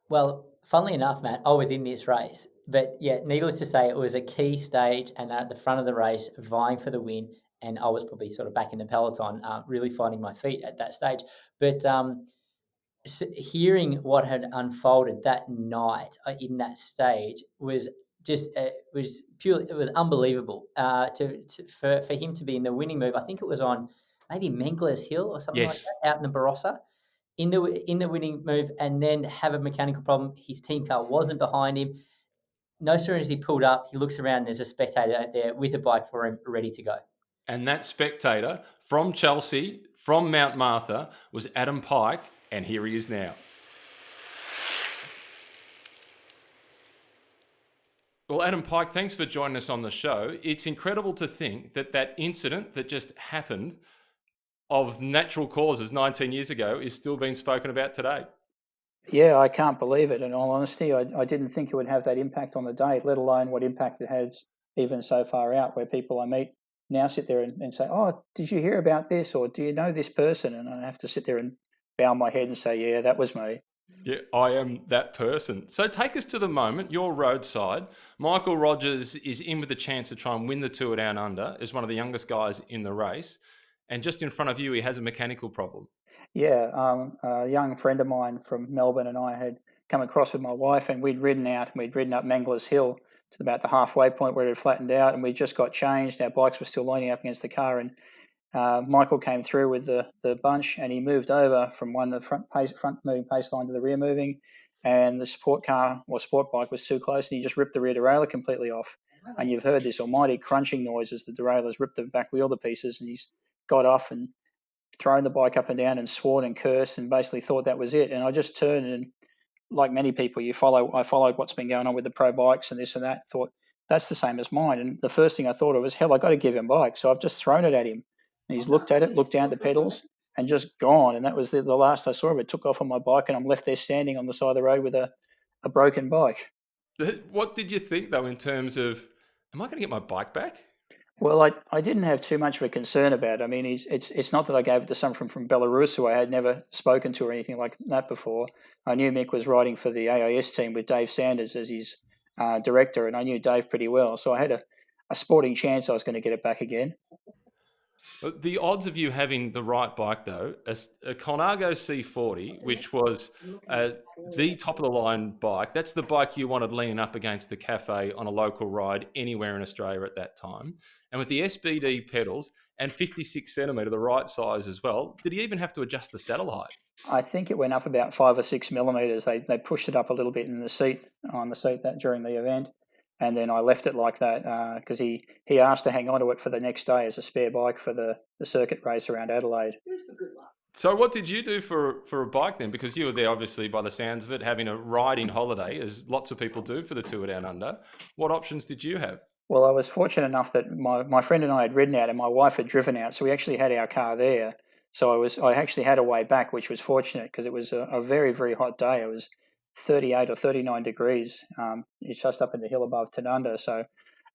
Speaker 2: Well, funnily enough, Matt, I was in this race. But yeah, needless to say, it was a key stage and they're at the front of the race, vying for the win. And I was probably sort of back in the peloton, really finding my feet at that stage. But hearing what had unfolded that night in that stage was just was purely, it was unbelievable for him to be in the winning move. I think it was on maybe Mengler's Hill or something like
Speaker 1: Yes.
Speaker 2: that out in the Barossa in the winning move and then have a mechanical problem. His team car wasn't behind him. No sooner as he pulled up, he looks around, there's a spectator out there with a bike for him ready to go.
Speaker 1: And that spectator from Chelsea, from Mount Martha, was Adam Pike, and here he is now. Well, Adam Pike, thanks for joining us on the show. It's incredible to think that incident that just happened of natural causes 19 years ago is still being spoken about today.
Speaker 4: Yeah, I can't believe it. In all honesty, I didn't think it would have that impact on the day, let alone what impact it has even so far out, where people I meet now sit there and say, "Oh, did you hear about this?" or "Do you know this person?" And I have to sit there and bow my head and say, "Yeah, that was me."
Speaker 1: Yeah, I am that person. So take us to the moment, you're roadside. Michael Rogers is in with a chance to try and win the Tour Down Under as one of the youngest guys in the race. And just in front of you, he has a mechanical problem.
Speaker 4: Yeah, a young friend of mine from Melbourne and I had come across with my wife, and we'd ridden out and we'd ridden up Mengler's Hill to about the halfway point where it had flattened out, and we just got changed. Our bikes were still lining up against the car, and Michael came through with the bunch, and he moved over from the front moving pace line to the rear moving, and the support car or sport bike was too close, and he just ripped the rear derailleur completely off. And you've heard this almighty crunching noise as the derailleur's ripped the back wheel to pieces, and he's got off and thrown the bike up and down and sworn and cursed and basically thought that was it. And I just turned and, like many people, I followed what's been going on with the pro bikes and this and that. Thought that's the same as mine. And the first thing I thought of was, hell, I got to give him bike. So I've just thrown it at him. And he's looked at it, looked down at the pedals, and just gone. And that was the last I saw of it. Took off on my bike, and I'm left there standing on the side of the road with a broken bike.
Speaker 1: What did you think, though, in terms of, am I going to get my bike back?
Speaker 4: Well, I didn't have too much of a concern about it. I mean, it's not that I gave it to someone from Belarus who I had never spoken to or anything like that before. I knew Mick was riding for the AIS team with Dave Sanders as his director, and I knew Dave pretty well. So I had a sporting chance I was going to get it back again.
Speaker 1: But the odds of you having the right bike, though, a Colnago C40, which was the top of the line bike, that's the bike you wanted leaning up against the cafe on a local ride anywhere in Australia at that time. And with the SBD pedals and 56 centimetre, the right size as well, did he even have to adjust the saddle height?
Speaker 4: I think it went up about 5 or 6 millimeters. They pushed it up a little bit in the seat that during the event, and then I left it like that because he asked to hang on to it for the next day as a spare bike for the circuit race around Adelaide.
Speaker 1: So what did you do for a bike then? Because you were there, obviously, by the sounds of it, having a riding holiday, as lots of people do for the Tour Down Under. What options did you have?
Speaker 4: Well, I was fortunate enough that my friend and I had ridden out and my wife had driven out, so we actually had our car there. So I actually had a way back, which was fortunate because it was a very, very hot day. It was 38 or 39 degrees. It's just up in the hill above Tanunda. So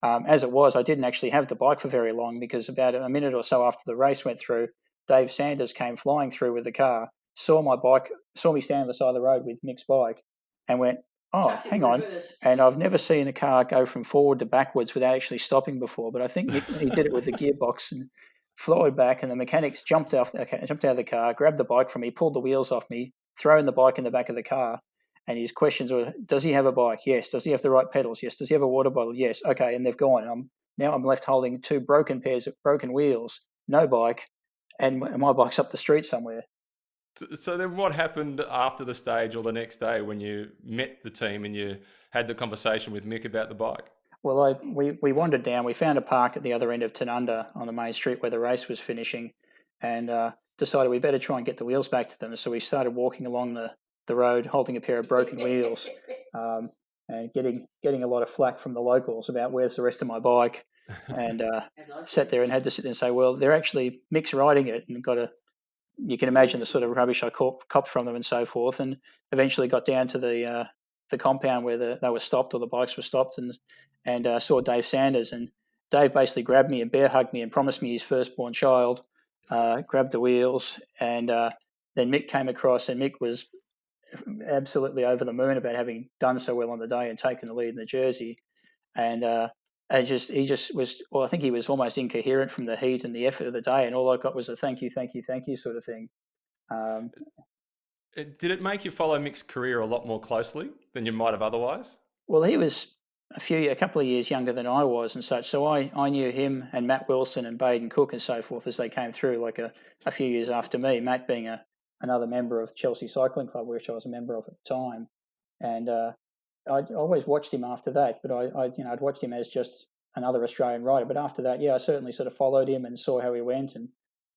Speaker 4: as it was, I didn't actually have the bike for very long because about a minute or so after the race went through, Dave Sanders came flying through with the car, saw me standing on the side of the road with Mick's bike, and went, "Oh, hang on." And I've never seen a car go from forward to backwards without actually stopping before. But I think he did it with the gearbox and flowed back. And the mechanics jumped out of the car, grabbed the bike from me, pulled the wheels off me, thrown the bike in the back of the car. And his questions were, "Does he have a bike? Yes. Does he have the right pedals? Yes. Does he have a water bottle? Yes." Okay, and they've gone. Now I'm left holding two broken pairs of broken wheels, no bike, and my bike's up the street somewhere.
Speaker 1: So then what happened after the stage or the next day when you met the team and you had the conversation with Mick about the bike?
Speaker 4: Well, we wandered down. We found a park at the other end of Tanunda on the main street where the race was finishing, and decided we better try and get the wheels back to them. So we started walking along the road, holding a pair of broken wheels, and getting a lot of flack from the locals about where's the rest of my bike, and sat there and had to sit there and say, well, they're actually Mick's riding it, and you can imagine the sort of rubbish I copped from them and so forth, and eventually got down to the compound where they were stopped or the bikes were stopped, and saw Dave Sanders, and Dave basically grabbed me and bear hugged me and promised me his firstborn child, grabbed the wheels, and then Mick came across, and Mick was absolutely over the moon about having done so well on the day and taken the lead in the Jersey, and he just was. Well, I think he was almost incoherent from the heat and the effort of the day, and all I got was a thank you, thank you, thank you sort of thing.
Speaker 1: Did it make you follow Mick's career a lot more closely than you might have otherwise?
Speaker 4: Well, he was a couple of years younger than I was and such, so I knew him and Matt Wilson and Baden Cook and so forth as they came through, like a few years after me. Matt being another member of Chelsea Cycling Club, which I was a member of at the time, and I always watched him after that. But I'd watched him as just another Australian rider. But after that, I certainly sort of followed him and saw how he went and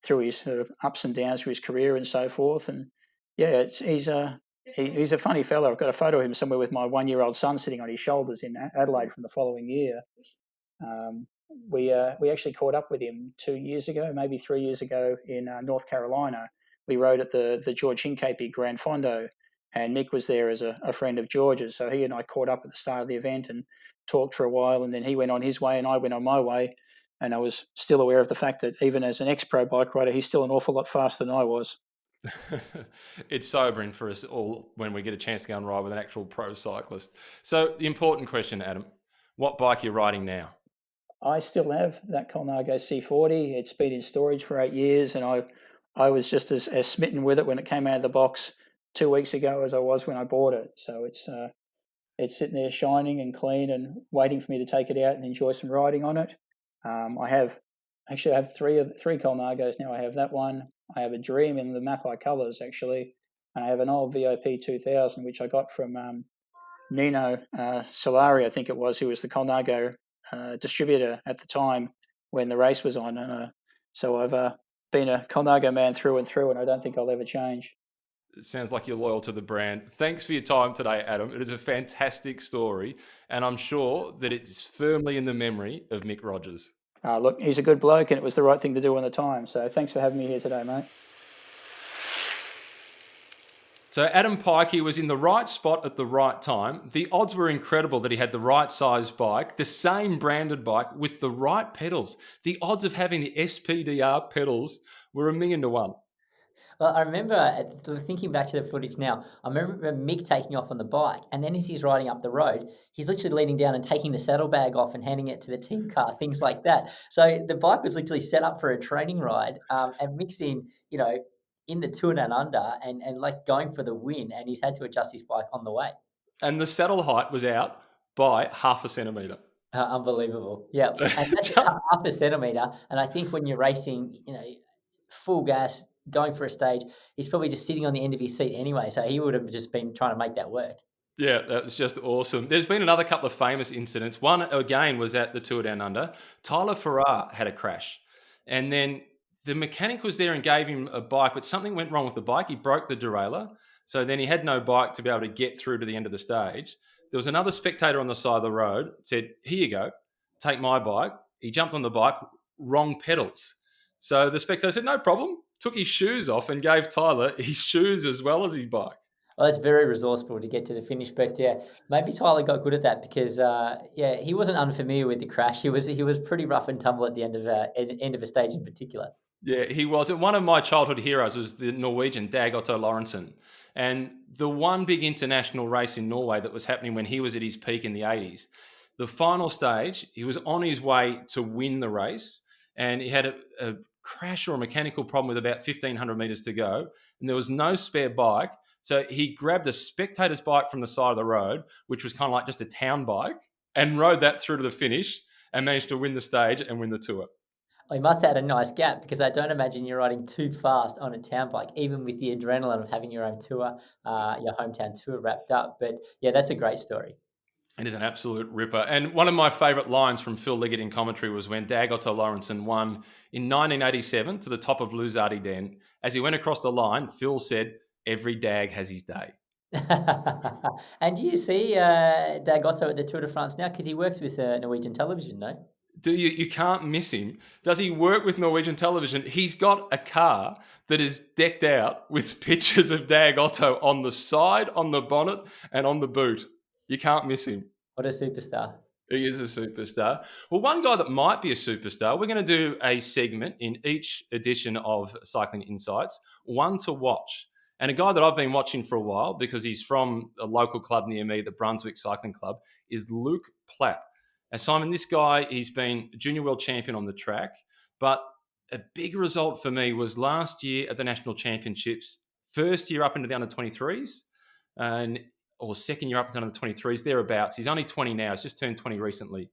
Speaker 4: through his sort of ups and downs through his career and so forth. And he's a funny fellow. I've got a photo of him somewhere with my 1-year-old son sitting on his shoulders in Adelaide from the following year. We actually caught up with him 2 years ago, maybe 3 years ago in North Carolina. We rode at the George Hincapie Grand Fondo, and Mick was there as a friend of George's. So he and I caught up at the start of the event and talked for a while, and then he went on his way and I went on my way. And I was still aware of the fact that even as an ex-pro bike rider, he's still an awful lot faster than I was.
Speaker 1: It's sobering for us all when we get a chance to go and ride with an actual pro cyclist. So the important question, Adam, what bike are you riding now?
Speaker 4: I still have that Colnago C40. It's been in storage for 8 years, and I was just as smitten with it when it came out of the box 2 weeks ago as I was when I bought it. So it's sitting there shining and clean and waiting for me to take it out and enjoy some riding on it. I have three Colnagos now. I have that one. I have a Dream in the Mapai colours actually, and I have an old VOP 2000 which I got from Nino Solari, I think it was, who was the Colnago distributor at the time when the race was on. And so I've been a Colnago man through and through, and I don't think I'll ever change.
Speaker 1: It sounds like you're loyal to the brand. Thanks for your time today, Adam. It is a fantastic story, and I'm sure that it's firmly in the memory of Mick Rogers.
Speaker 4: Look, he's a good bloke, and it was the right thing to do on the time. So thanks for having me here today, mate.
Speaker 1: So Adam Pikey was in the right spot at the right time. The odds were incredible that he had the right size bike, the same branded bike with the right pedals. The odds of having the SPDR pedals were 1,000,000 to 1.
Speaker 2: Well, I remember thinking back to the footage now. I remember Mick taking off on the bike, and then as he's riding up the road, he's literally leaning down and taking the saddlebag off and handing it to the team car, things like that. So the bike was literally set up for a training ride, and Mick's in the Tour Down Under and like going for the win, and he's had to adjust his bike on the way.
Speaker 1: And the saddle height was out by half a centimetre.
Speaker 2: Unbelievable. Yeah, and that's half a centimetre. And I think when you're racing, full gas, going for a stage, he's probably just sitting on the end of his seat anyway. So he would have just been trying to make that work.
Speaker 1: Yeah, that was just awesome. There's been another couple of famous incidents. One, again, was at the Tour Down Under. Tyler Farrar had a crash. And then the mechanic was there and gave him a bike, but something went wrong with the bike. He broke the derailleur. So then he had no bike to be able to get through to the end of the stage. There was another spectator on the side of the road, said, "Here you go, take my bike." He jumped on the bike, wrong pedals. So the spectator said, "No problem," took his shoes off and gave Tyler his shoes as well as his bike.
Speaker 2: Well, that's very resourceful to get to the finish. But yeah, maybe Tyler got good at that because he wasn't unfamiliar with the crash. He was pretty rough and tumble at the end of a stage in particular.
Speaker 1: Yeah, he was. And one of my childhood heroes was the Norwegian Dag Otto Lorentzen. And the one big international race in Norway that was happening when he was at his peak in the 80s, the final stage, he was on his way to win the race. And he had a crash or a mechanical problem with about 1,500 meters to go. And there was no spare bike. So he grabbed a spectator's bike from the side of the road, which was kind of like just a town bike, and rode that through to the finish and managed to win the stage and win the tour.
Speaker 2: Well, he must have had a nice gap because I don't imagine you're riding too fast on a town bike, even with the adrenaline of having your own tour, your hometown tour wrapped up. But yeah, that's a great story.
Speaker 1: It is an absolute ripper. And one of my favourite lines from Phil Liggett in commentary was when Dag Otto Lorentzen won in 1987 to the top of Luzardi Den. As he went across the line, Phil said, "Every Dag has his day."
Speaker 2: And do you see Dagotto at the Tour de France now? Because he works with Norwegian television, no?
Speaker 1: You can't miss him. Does he work with Norwegian television? He's got a car that is decked out with pictures of Dag Otto on the side, on the bonnet, and on the boot. You can't miss him.
Speaker 2: What a superstar.
Speaker 1: He is a superstar. Well, one guy that might be a superstar, we're going to do a segment in each edition of Cycling Insights, one to watch. And a guy that I've been watching for a while because he's from a local club near me, the Brunswick Cycling Club, is Luke Plapp. And Simon, this guy, he's been junior world champion on the track, but a big result for me was last year at the National Championships, first year up into the under-23s, or second year up into the under-23s, thereabouts. He's only 20 now. He's just turned 20 recently.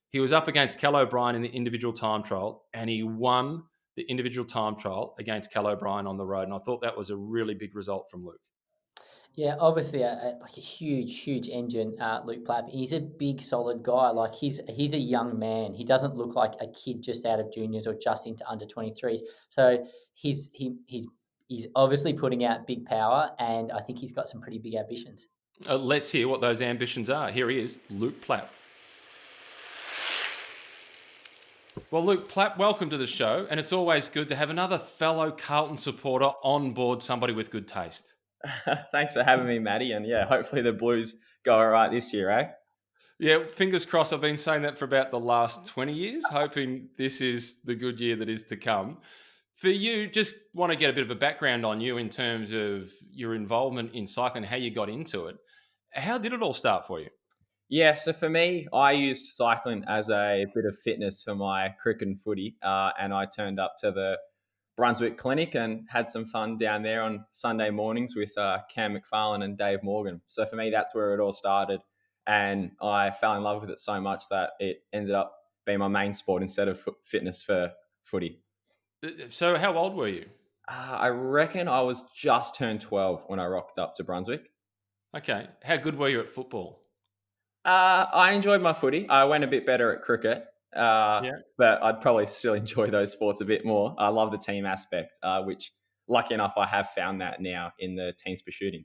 Speaker 1: He was up against Cal O'Brien in the individual time trial, and he won the individual time trial against Cal O'Brien on the road. And I thought that was a really big result from Luke.
Speaker 2: Yeah, obviously like a huge engine, Luke Plapp. He's a big, solid guy. Like he's a young man. He doesn't look like a kid just out of juniors or just into under 23s. So he's obviously putting out big power, and I think he's got some pretty big ambitions.
Speaker 1: Let's hear what those ambitions are. Here he is, Luke Plapp. Well, Luke Plapp, welcome to the show, and it's always good to have another fellow Carlton supporter on board, somebody with good taste.
Speaker 5: Thanks for having me, Matty. And yeah, hopefully the Blues go all right this year, eh?
Speaker 1: Yeah, fingers crossed. I've been saying that for about the last 20 years, hoping this is the good year that is to come. For you, just want to get a bit of a background on you in terms of your involvement in cycling, how you got into it. How did it all start for you?
Speaker 5: Yeah, so for me, I used cycling as a bit of fitness for my cricket and footy. And I turned up to the Brunswick Clinic and had some fun down there on Sunday mornings with Cam McFarlane and Dave Morgan. So for me, that's where it all started. And I fell in love with it so much that it ended up being my main sport instead of fitness for footy.
Speaker 1: So how old were you?
Speaker 5: I reckon I was just turned 12 when I rocked up to Brunswick.
Speaker 1: Okay. How good were you at football?
Speaker 5: I enjoyed my footy. I went a bit better at cricket. But I'd probably still enjoy those sports a bit more. I love the team aspect, which, lucky enough, I have found that now in the team sport shooting.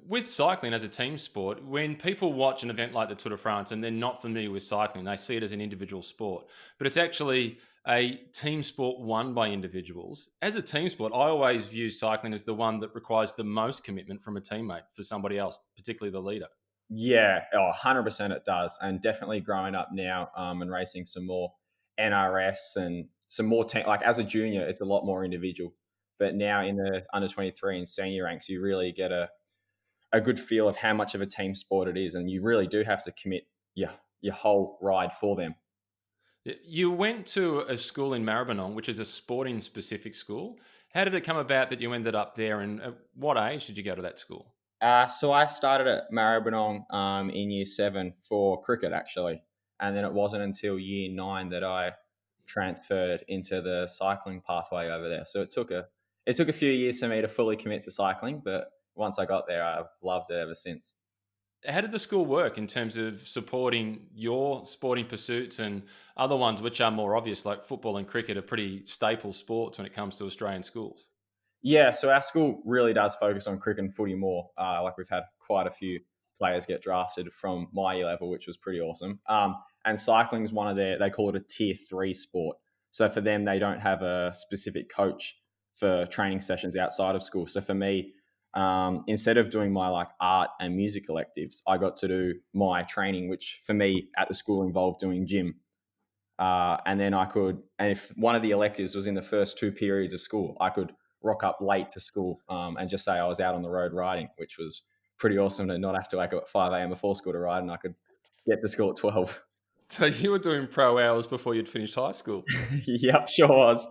Speaker 1: With cycling as a team sport, when people watch an event like the Tour de France and they're not familiar with cycling, they see it as an individual sport. But it's actually a team sport won by individuals. As a team sport, I always view cycling as the one that requires the most commitment from a teammate for somebody else, particularly the leader.
Speaker 5: Yeah, 100% it does. And definitely growing up now and racing some more NRS and some more team. Like as a junior, it's a lot more individual. But now in the under 23 and senior ranks, you really get a good feel of how much of a team sport it is, and you really do have to commit your whole ride for them.
Speaker 1: You went to a school in Maribyrnong, which is a sporting specific school. How did it come about that you ended up there, and at what age did you go to that school?
Speaker 5: So I started at Maribyrnong in year 7 for cricket, actually, and then it wasn't until year 9 that I transferred into the cycling pathway over there. So it took a few years for me to fully commit to cycling, but once I got there, I've loved it ever since.
Speaker 1: How did the school work in terms of supporting your sporting pursuits and other ones which are more obvious, like football and cricket, are pretty staple sports when it comes to Australian schools?
Speaker 5: Yeah, so our school really does focus on cricket and footy more. Like we've had quite a few players get drafted from my year level, which was pretty awesome. And cycling is one of they call it a tier 3 sport. So for them, they don't have a specific coach for training sessions outside of school. So for me, instead of doing my like art and music electives, I got to do my training, which for me at the school involved doing gym. And then and if one of the electives was in the first 2 periods of school, I could rock up late to school and just say I was out on the road riding, which was pretty awesome to not have to wake up at 5 a.m. before school to ride, and I could get to school at 12.
Speaker 1: So you were doing pro hours before you'd finished high school.
Speaker 5: Yep, sure was.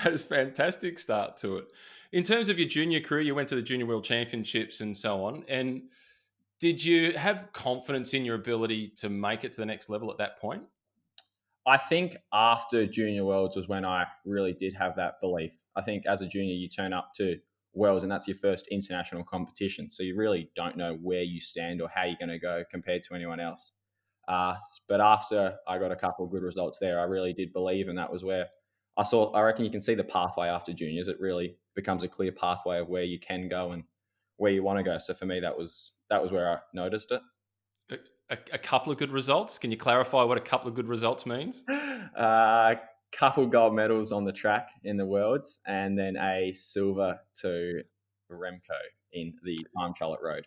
Speaker 1: That's a fantastic start to it. In terms of your junior career, you went to the Junior World Championships and so on. And did you have confidence in your ability to make it to the next level at that point?
Speaker 5: I think after Junior Worlds was when I really did have that belief. I think as a junior, you turn up to Worlds and that's your first international competition. So you really don't know where you stand or how you're going to go compared to anyone else. But after I got a couple of good results there, I really did believe, and that was where I reckon you can see the pathway after juniors. It really becomes a clear pathway of where you can go and where you want to go. So for me, that was where I noticed it.
Speaker 1: A couple of good results. Can you clarify what a couple of good results means?
Speaker 5: Couple gold medals on the track in the Worlds, and then a silver to Remco in the time trial at Road.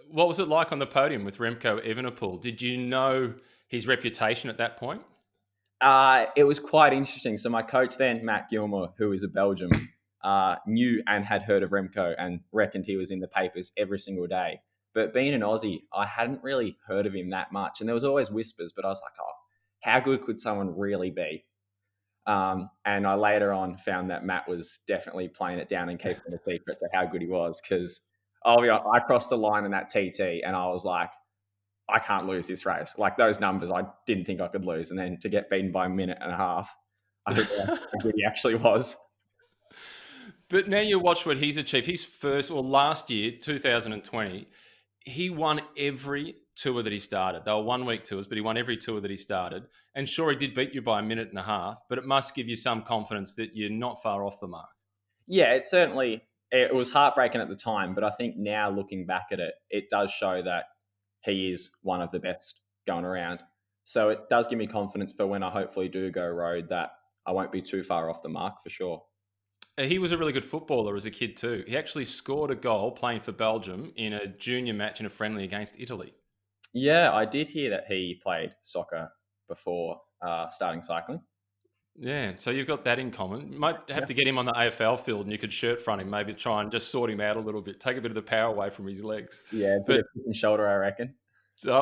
Speaker 1: What was it like on the podium with Remco Evenepoel? Did you know his reputation at that point?
Speaker 5: It was quite interesting. So my coach then, Matt Gilmore, who is a Belgian, knew and had heard of Remco and reckoned he was in the papers every single day. But being an Aussie, I hadn't really heard of him that much. And there was always whispers, but I was like, oh, how good could someone really be? And I later on found that Matt was definitely playing it down and keeping it a secret to how good he was, because I crossed the line in that TT and I was like, I can't lose this race. Like those numbers, I didn't think I could lose. And then to get beaten by a minute and a half, I realized how good he actually was.
Speaker 1: But now you watch what he's achieved. Last year, 2020, he won every tour that he started. They were 1 week tours, but he won every tour that he started. And sure, he did beat you by a minute and a half, but it must give you some confidence that you're not far off the mark.
Speaker 5: Yeah, it was heartbreaking at the time, but I think now looking back at it, it does show that he is one of the best going around. So it does give me confidence for when I hopefully do go road that I won't be too far off the mark for sure.
Speaker 1: He was a really good footballer as a kid too. He actually scored a goal playing for Belgium in a junior match in a friendly against Italy.
Speaker 5: Yeah, I did hear that he played soccer before starting cycling.
Speaker 1: Yeah, so you've got that in common. You might have to get him on the AFL field and you could shirt front him, maybe try and just sort him out a little bit, take a bit of the power away from his legs.
Speaker 5: Yeah, a bit of hip and shoulder, I reckon.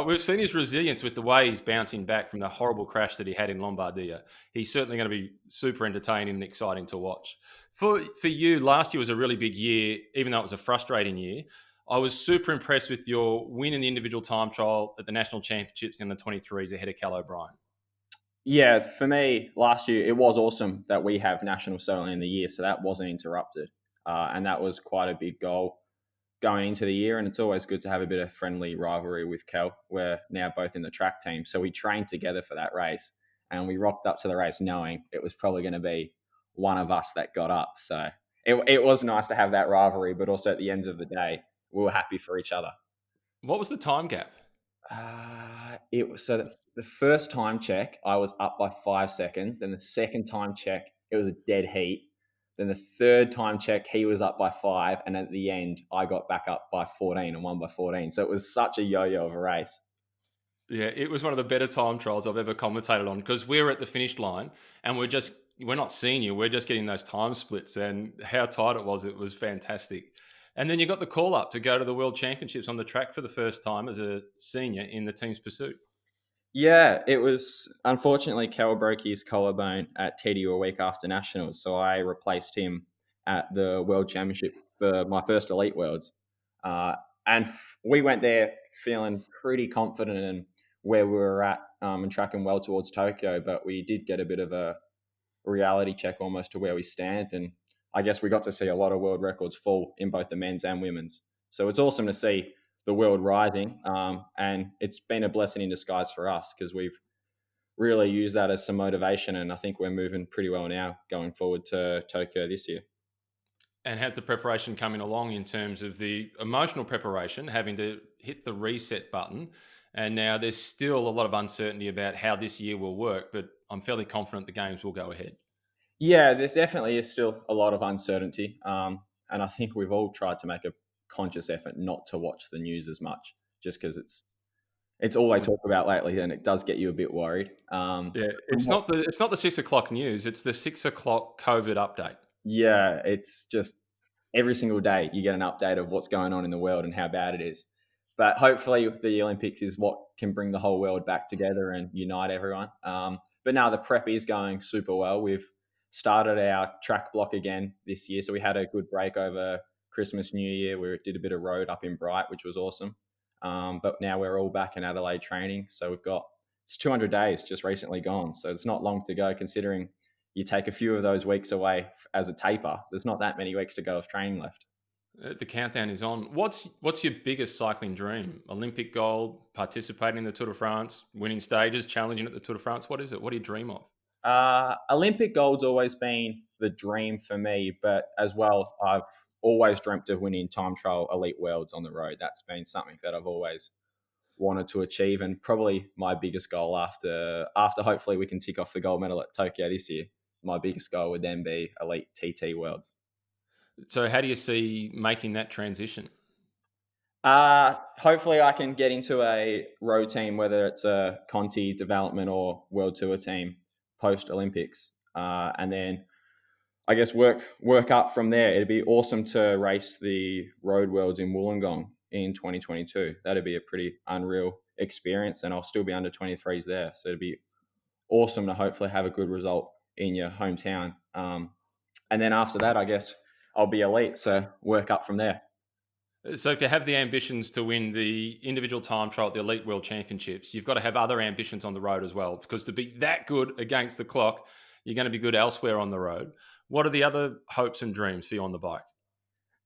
Speaker 1: We've seen his resilience with the way he's bouncing back from the horrible crash that he had in Lombardia. He's certainly going to be super entertaining and exciting to watch. For you, last year was a really big year, even though it was a frustrating year. I was super impressed with your win in the individual time trial at the National Championships in the 23s ahead of Cal O'Brien.
Speaker 5: Yeah, for me, last year, it was awesome that we have nationals early in the year, so that wasn't interrupted. And that was quite a big goal going into the year, and it's always good to have a bit of friendly rivalry with Kel. We're now both in the track team, so we trained together for that race, and we rocked up to the race knowing it was probably going to be one of us that got up. So it was nice to have that rivalry, but also at the end of the day, we were happy for each other.
Speaker 1: What was the time gap?
Speaker 5: It was so the first time check, I was up by 5 seconds. Then the second time check, it was a dead heat. Then the third time check, he was up by 5. And at the end, I got back up by 14 and won by 14. So it was such a yo-yo of a race.
Speaker 1: Yeah, it was one of the better time trials I've ever commentated on because we were at the finish line and we're just we're not seeing you. We're just getting those time splits, and how tight it was fantastic. And then you got the call up to go to the World Championships on the track for the first time as a senior in the team's pursuit.
Speaker 5: Yeah, it was unfortunately Kel broke his collarbone at TDU a week after Nationals, so I replaced him at the World Championship for my first Elite Worlds. And we went there feeling pretty confident in where we were at and tracking well towards Tokyo, but we did get a bit of a reality check almost to where we stand. And I guess we got to see a lot of world records fall in both the men's and women's. So it's awesome to see the world rising. And it's been a blessing in disguise for us because we've really used that as some motivation. And I think we're moving pretty well now going forward to Tokyo this year.
Speaker 1: And how's the preparation coming along in terms of the emotional preparation, having to hit the reset button? And now there's still a lot of uncertainty about how this year will work, but I'm fairly confident the games will go ahead.
Speaker 5: Yeah, there's definitely is still a lot of uncertainty. And I think we've all tried to make a conscious effort not to watch the news as much just because it's all they talk about lately, and it does get you a bit worried.
Speaker 1: Yeah, it's not the 6 o'clock news; it's the 6 o'clock COVID update.
Speaker 5: Yeah, it's just every single day you get an update of what's going on in the world and how bad it is. But hopefully, the Olympics is what can bring the whole world back together and unite everyone. But now the prep is going super well. We've started our track block again this year, so we had a good break over Christmas, New Year. We did a bit of road up in Bright, which was awesome. But now we're all back in Adelaide training, so it's 200 days just recently gone, so it's not long to go considering you take a few of those weeks away as a taper. There's not that many weeks to go of training left.
Speaker 1: The countdown is on. What's your biggest cycling dream? Olympic gold, participating in the Tour de France, winning stages, challenging at the Tour de France. What is it? What do you dream of?
Speaker 5: Olympic gold's always been the dream for me, but as well, I've always dreamt of winning time trial elite worlds on the road. That's been something that I've always wanted to achieve, and probably my biggest goal after hopefully we can tick off the gold medal at Tokyo this year. My biggest goal would then be elite TT worlds.
Speaker 1: So, how do you see making that transition?
Speaker 5: Hopefully I can get into a road team, whether it's a Conti development or World Tour team post Olympics, and then I guess work up from there. It'd be awesome to race the Road Worlds in Wollongong in 2022. That'd be a pretty unreal experience, and I'll still be under 23s there. So it'd be awesome to hopefully have a good result in your hometown. And then after that, I guess I'll be elite. So work up from there.
Speaker 1: So, if you have the ambitions to win the individual time trial at the Elite World Championships, you've got to have other ambitions on the road as well. Because to be that good against the clock, you're going to be good elsewhere on the road. What are the other hopes and dreams for you on the bike?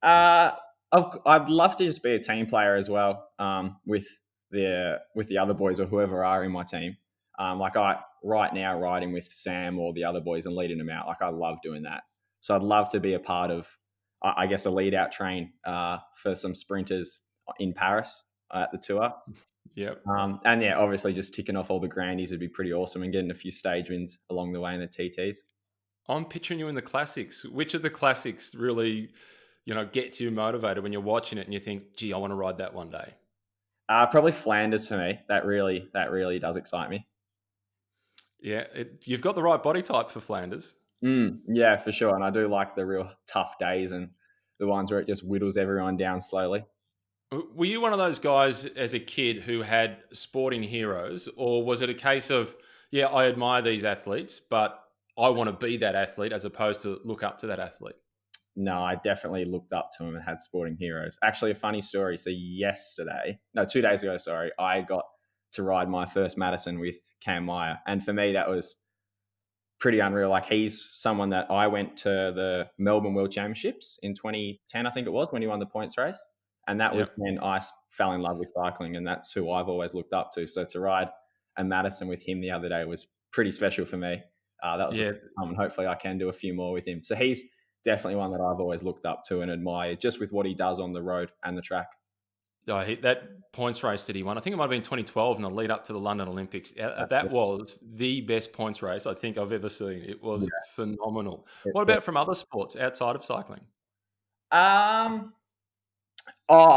Speaker 5: I'd love to just be a team player as well, with the other boys or whoever are in my team. Like I right now riding with Sam or the other boys and leading them out. Like I love doing that. So I'd love to be a part of, I guess, a lead out train for some sprinters in Paris at the tour.
Speaker 1: Yep.
Speaker 5: And yeah, obviously just ticking off all the grandies would be pretty awesome and getting a few stage wins along the way in the TTs.
Speaker 1: I'm picturing you in the classics. Which of the classics really, gets you motivated when you're watching it and you think, gee, I want to ride that one day?
Speaker 5: Probably Flanders for me. That really does excite me.
Speaker 1: Yeah, you've got the right body type for Flanders.
Speaker 5: Yeah, for sure. And I do like the real tough days and the ones where it just whittles everyone down slowly.
Speaker 1: Were you one of those guys as a kid who had sporting heroes, or was it a case of, yeah, I admire these athletes, but I want to be that athlete as opposed to look up to that athlete?
Speaker 5: No, I definitely looked up to him and had sporting heroes. Actually, a funny story. So 2 days ago, sorry, I got to ride my first Madison with Cam Meyer. And for me, that was pretty unreal. Like he's someone that I went to the Melbourne World Championships in 2010, I think it was, when he won the points race. And that was when I fell in love with cycling, and that's who I've always looked up to. So to ride a Madison with him the other day was pretty special for me. That was and hopefully I can do a few more with him. So he's definitely one that I've always looked up to and admired just with what he does on the road and the track.
Speaker 1: That points race that he won, I think it might have been 2012 in the lead up to the London Olympics. That was the best points race I think I've ever seen. It was phenomenal. What about from other sports outside of cycling?
Speaker 5: I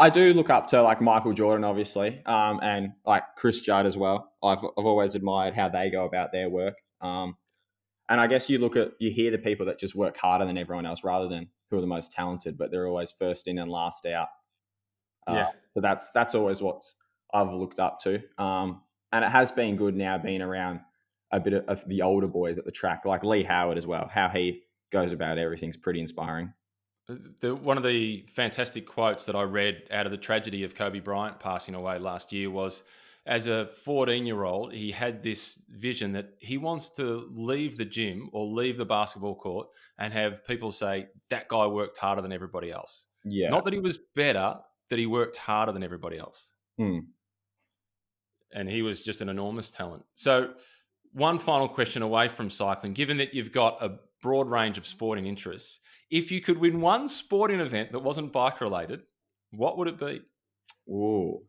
Speaker 5: do look up to like Michael Jordan, obviously, and like Chris Judd as well. I've always admired how they go about their work. And I guess you hear the people that just work harder than everyone else rather than who are the most talented, but they're always first in and last out.
Speaker 1: Yeah.
Speaker 5: So that's always what I've looked up to. And it has been good now being around a bit of the older boys at the track, like Lee Howard as well. How he goes about everything's pretty inspiring.
Speaker 1: One of the fantastic quotes that I read out of the tragedy of Kobe Bryant passing away last year was, as a 14-year-old, he had this vision that he wants to leave the gym or leave the basketball court and have people say, that guy worked harder than everybody else.
Speaker 5: Yeah.
Speaker 1: Not that he was better, that he worked harder than everybody else. And he was just an enormous talent. So one final question away from cycling, given that you've got a broad range of sporting interests, if you could win one sporting event that wasn't bike related, what would it be?
Speaker 5: Ooh.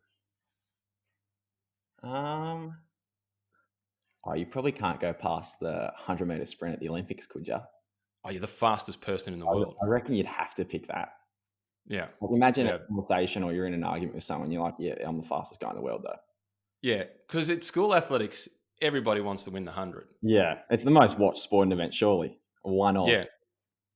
Speaker 5: You probably can't go past the 100-meter sprint at the Olympics, could you?
Speaker 1: Oh, you're the fastest person in the world.
Speaker 5: I reckon you'd have to pick that.
Speaker 1: Yeah.
Speaker 5: Like imagine a conversation or you're in an argument with someone, you're like, yeah, I'm the fastest guy in the world, though.
Speaker 1: Yeah, because at school athletics, everybody wants to win the 100.
Speaker 5: Yeah, it's the most watched sporting event, surely. Why not?
Speaker 1: Yeah,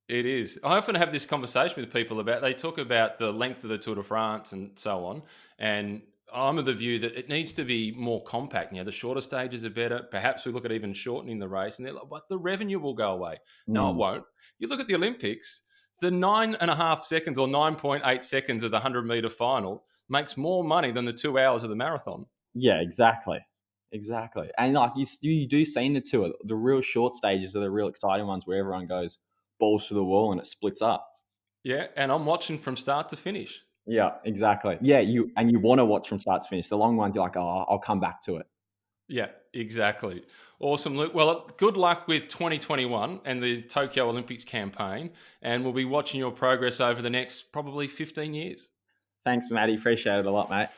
Speaker 1: it is. I often have this conversation with people they talk about the length of the Tour de France and so on, and I'm of the view that it needs to be more compact. The shorter stages are better. Perhaps we look at even shortening the race, and they're like, but the revenue will go away. No, it won't. You look at the Olympics, the 9.5 seconds or 9.8 seconds of the 100-meter final makes more money than the 2 hours of the marathon.
Speaker 5: Yeah, exactly. And like you do see in the tour, the real short stages are the real exciting ones where everyone goes balls to the wall and it splits up.
Speaker 1: Yeah, and I'm watching from start to finish.
Speaker 5: Yeah, exactly. Yeah, you want to watch from start to finish. The long ones, you're like, oh, I'll come back to it.
Speaker 1: Yeah, exactly. Awesome, Luke. Well, good luck with 2021 and the Tokyo Olympics campaign, and we'll be watching your progress over the next probably 15 years.
Speaker 5: Thanks, Matty. Appreciate it a lot, mate.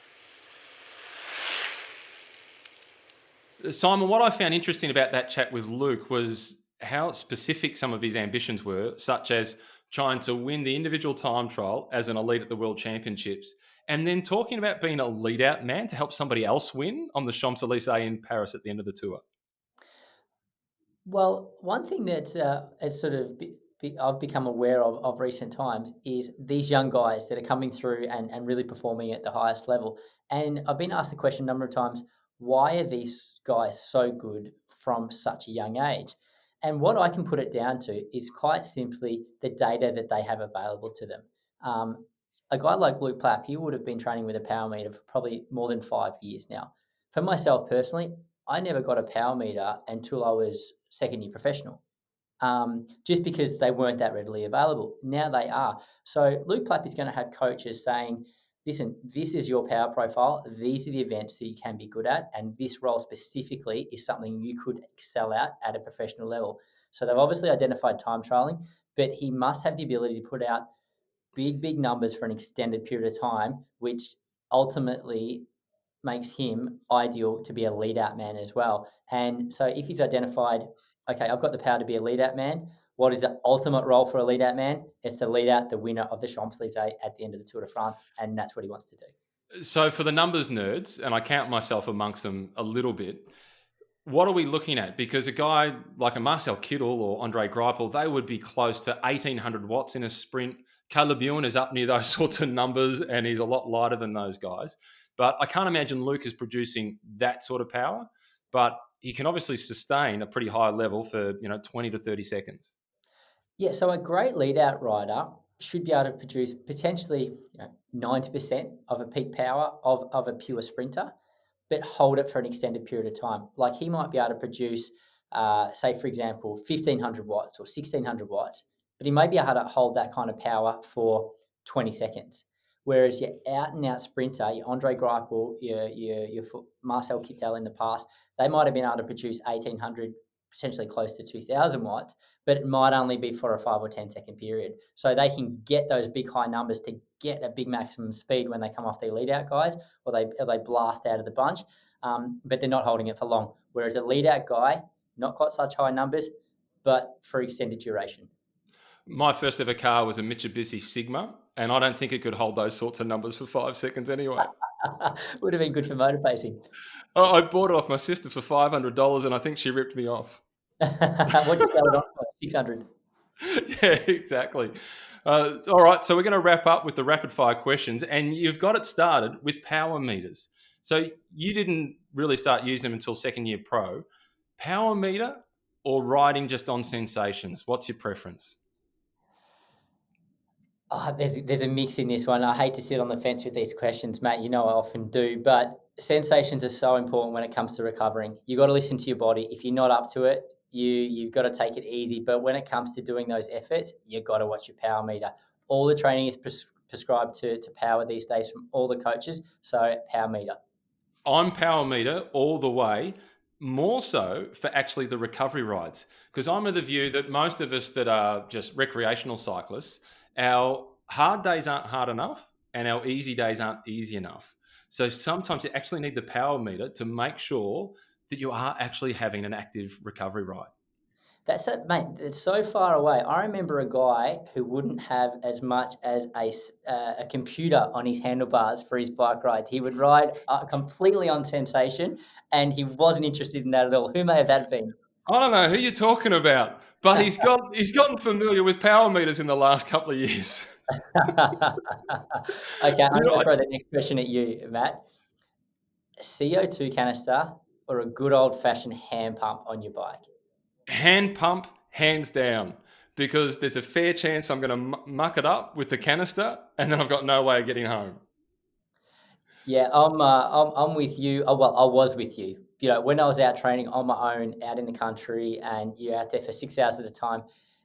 Speaker 1: Simon, what I found interesting about that chat with Luke was how specific some of his ambitions were, such as trying to win the individual time trial as an elite at the World Championships, and then talking about being a lead-out man to help somebody else win on the Champs-Élysées in Paris at the end of the tour.
Speaker 2: Well, one thing that has sort of I've become aware of recent times is these young guys that are coming through and really performing at the highest level. And I've been asked the question a number of times, why are these guys so good from such a young age? And what I can put it down to is quite simply the data that they have available to them. A guy like Luke Plapp, he would have been training with a power meter for probably more than 5 years now. For myself personally, I never got a power meter until I was second year professional, just because they weren't that readily available. Now they are. So Luke Plapp is going to have coaches saying, listen, this is your power profile. These are the events that you can be good at. And this role specifically is something you could excel at a professional level. So they've obviously identified time trialing, but he must have the ability to put out big numbers for an extended period of time, which ultimately makes him ideal to be a lead-out man as well. And so if he's identified, okay, I've got the power to be a lead-out man, what is the ultimate role for a lead-out man? It's to lead out the winner of the Champs-Élysées at the end of the Tour de France, and that's what he wants to do.
Speaker 1: So for the numbers nerds, and I count myself amongst them a little bit, what are we looking at? Because a guy like a Marcel Kittel or Andre Greipel, they would be close to 1,800 watts in a sprint. Caleb Ewan is up near those sorts of numbers, and he's a lot lighter than those guys. But I can't imagine Luke is producing that sort of power, but he can obviously sustain a pretty high level for 20 to 30 seconds.
Speaker 2: Yeah, so a great lead-out rider should be able to produce potentially 90% of a peak power of a pure sprinter, but hold it for an extended period of time. Like he might be able to produce, say, for example, 1,500 watts or 1,600 watts, but he may be able to hold that kind of power for 20 seconds. Whereas your out-and-out sprinter, your Andre Greipel, your Marcel Kittel in the past, they might have been able to produce 1,800, potentially close to 2,000 watts, but it might only be for a 5 or 10-second period. So they can get those big high numbers to get a big maximum speed when they come off their lead-out guys, or they blast out of the bunch, but they're not holding it for long. Whereas a lead-out guy, not quite such high numbers, but for extended duration.
Speaker 1: My first ever car was a Mitsubishi Sigma, and I don't think it could hold those sorts of numbers for 5 seconds anyway.
Speaker 2: Would have been good for motor pacing.
Speaker 1: I bought it off my sister for $500, and I think she ripped me off.
Speaker 2: What did you sell it on for? 600.
Speaker 1: Yeah, exactly. All right, so we're going to wrap up with the rapid fire questions, and you've got it started with power meters. So you didn't really start using them until second year pro. Power meter or riding just on sensations? What's your preference?
Speaker 2: Oh, there's a mix in this one. I hate to sit on the fence with these questions, Matt. You know I often do, but sensations are so important when it comes to recovering. You got to listen to your body. If you're not up to it, you've got to take it easy. But when it comes to doing those efforts, you've got to watch your power meter. All the training is prescribed to power these days from all the coaches. So power meter.
Speaker 1: I'm power meter all the way, more so for actually the recovery rides. Because I'm of the view that most of us that are just recreational cyclists, our hard days aren't hard enough and our easy days aren't easy enough. So sometimes you actually need the power meter to make sure that you are actually having an active recovery ride.
Speaker 2: That's it, mate. It's so far away. I remember a guy who wouldn't have as much as a computer on his handlebars for his bike rides. He would ride completely on sensation, and he wasn't interested in that at all. Who may have that been?
Speaker 1: I don't know who you're talking about, but he's gotten familiar with power meters in the last couple of years.
Speaker 2: Okay, I'm going to throw the next question at you, Matt. A CO2 canister or a good old-fashioned hand pump on your bike?
Speaker 1: Hand pump, hands down, because there's a fair chance I'm going to muck it up with the canister, and then I've got no way of getting home.
Speaker 2: Yeah, I'm with you. Oh, well, I was with you. You know, when I was out training on my own, out in the country, and you're out there for 6 hours at a time,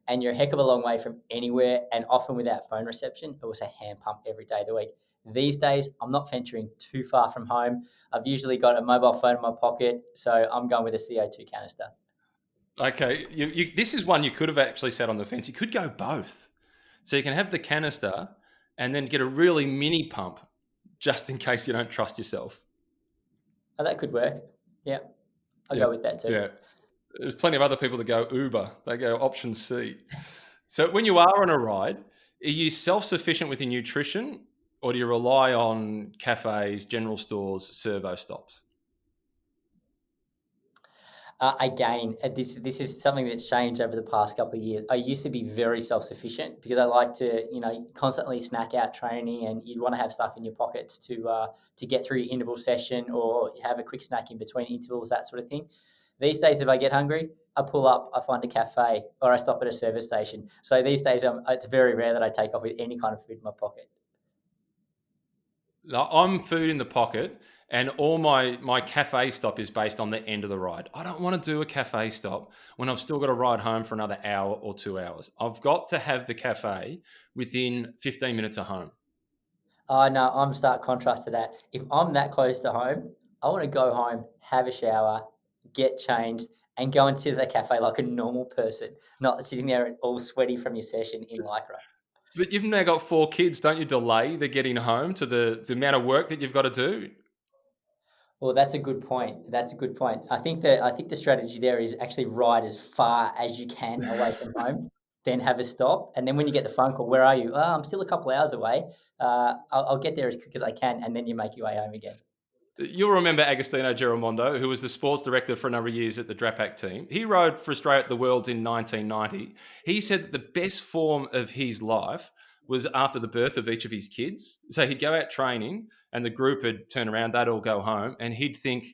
Speaker 2: and you're a heck of a long way from anywhere, and often without phone reception, it was a hand pump every day of the week. These days, I'm not venturing too far from home. I've usually got a mobile phone in my pocket, so I'm going with a CO2 canister.
Speaker 1: Okay, this is one you could have actually sat on the fence. You could go both. So you can have the canister and then get a really mini pump just in case you don't trust yourself.
Speaker 2: Oh, that could work. Yeah, I'll go with that too.
Speaker 1: Yeah. There's plenty of other people that go Uber. They go option C. So when you are on a ride, are you self-sufficient with your nutrition or do you rely on cafes, general stores, servo stops?
Speaker 2: Again, this is something that's changed over the past couple of years. I used to be very self-sufficient because I like to, constantly snack out training, and you'd want to have stuff in your pockets to get through your interval session or have a quick snack in between intervals, that sort of thing. These days, if I get hungry, I pull up, I find a cafe, or I stop at a service station. So these days, it's very rare that I take off with any kind of food in my pocket.
Speaker 1: I'm food in the pocket, and all my cafe stop is based on the end of the ride. I don't want to do a cafe stop when I've still got to ride home for another hour or 2 hours. I've got to have the cafe within 15 minutes of home.
Speaker 2: Oh, no, I'm stark contrast to that. If I'm that close to home, I want to go home, have a shower, get changed, and go and sit at a cafe like a normal person, not sitting there all sweaty from your session in Lycra.
Speaker 1: But you've now got 4 kids. Don't you delay the getting home to the amount of work that you've got to do?
Speaker 2: Well, that's a good point. That's a good point. I think the strategy there is actually ride as far as you can away from home, then have a stop, and then when you get the phone call, where are you? Oh, I'm still a couple of hours away. I'll get there as quick as I can, and then you make your way home again.
Speaker 1: You'll remember Agostino Giramondo, who was the sports director for a number of years at the Drapac team. He rode for Australia at the Worlds in 1990. He said that the best form of his life was after the birth of each of his kids. So he'd go out training and the group would turn around, they'd all go home, and he'd think,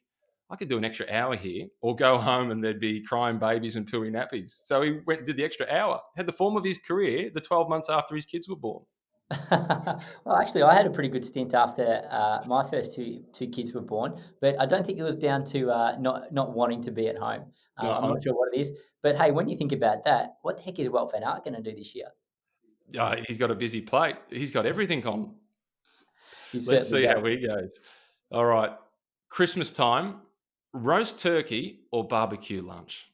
Speaker 1: I could do an extra hour here, or go home and there'd be crying babies and pooing nappies. So he went and did the extra hour, had the form of his career the 12 months after his kids were born.
Speaker 2: Well, actually, I had a pretty good stint after my first two kids were born, but I don't think it was down to not wanting to be at home. I'm
Speaker 1: No,
Speaker 2: not sure what it is, but hey, when you think about that, what the heck is Wout van Aert going to do this year?
Speaker 1: he's got a busy plate. He's got everything on.
Speaker 2: He
Speaker 1: Let's
Speaker 2: certainly
Speaker 1: see how
Speaker 2: does.
Speaker 1: he goes. All right. Christmas time, roast turkey or barbecue lunch?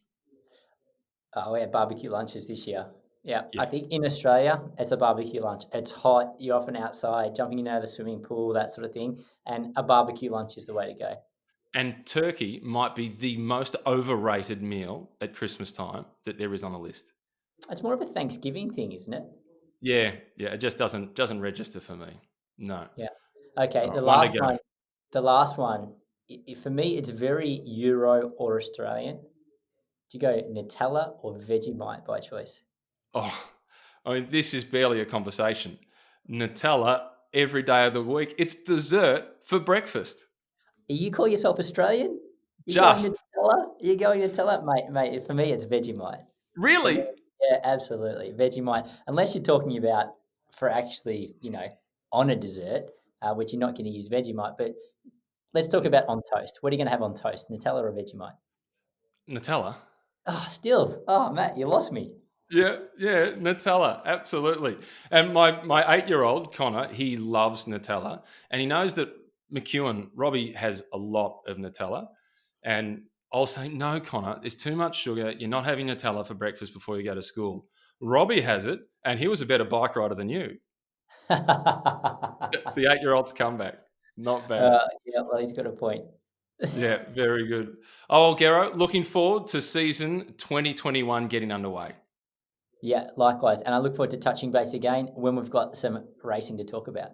Speaker 2: Oh, yeah, barbecue lunches this year. Yeah, I
Speaker 1: Yeah.
Speaker 2: think in Australia, it's a barbecue lunch. It's hot. You're often outside, jumping in and out of the swimming pool, that sort of thing, and a barbecue lunch is the way to go.
Speaker 1: And turkey might be the most overrated meal at Christmas time that there is on the list.
Speaker 2: It's more of a Thanksgiving thing, isn't it?
Speaker 1: Yeah, it just doesn't register for me. No.
Speaker 2: Yeah. Okay,
Speaker 1: All
Speaker 2: the
Speaker 1: right, one to
Speaker 2: last
Speaker 1: go.
Speaker 2: one. The last one. For me, it's very Euro or Australian. Do you go Nutella or Vegemite by choice?
Speaker 1: Oh, I mean, this is barely a conversation. Nutella every day of the week. It's dessert for breakfast.
Speaker 2: You call yourself Australian? You're going
Speaker 1: Just
Speaker 2: Nutella? You're going Nutella? Mate, for me, it's Vegemite. For me,
Speaker 1: really?
Speaker 2: yeah, absolutely. Vegemite. Unless you're talking about for actually, on a dessert, which you're not going to use Vegemite. But let's talk about on toast. What are you going to have on toast, Nutella or Vegemite?
Speaker 1: Nutella?
Speaker 2: Oh, still. Oh, Matt, you lost me.
Speaker 1: Yeah, Nutella, absolutely. And my 8-year-old Connor, he loves Nutella, and he knows that Robbie has a lot of Nutella, and I'll say, no, Connor, there's too much sugar. You're not having Nutella for breakfast before you go to school. Robbie has it, and he was a better bike rider than you. It's the 8-year-old's comeback. Not bad.
Speaker 2: Yeah, well, he's got a point.
Speaker 1: Yeah, very good. Oh, well, Gero, looking forward to season 2021 getting underway.
Speaker 2: Yeah, likewise. And I look forward to touching base again when we've got some racing to talk about.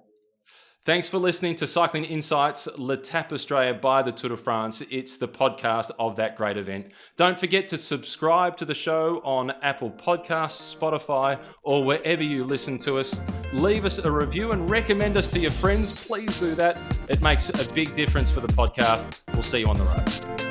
Speaker 1: Thanks for listening to Cycling Insights, L'Etape Australia by the Tour de France. It's the podcast of that great event. Don't forget to subscribe to the show on Apple Podcasts, Spotify, or wherever you listen to us. Leave us a review and recommend us to your friends. Please do that. It makes a big difference for the podcast. We'll see you on the road.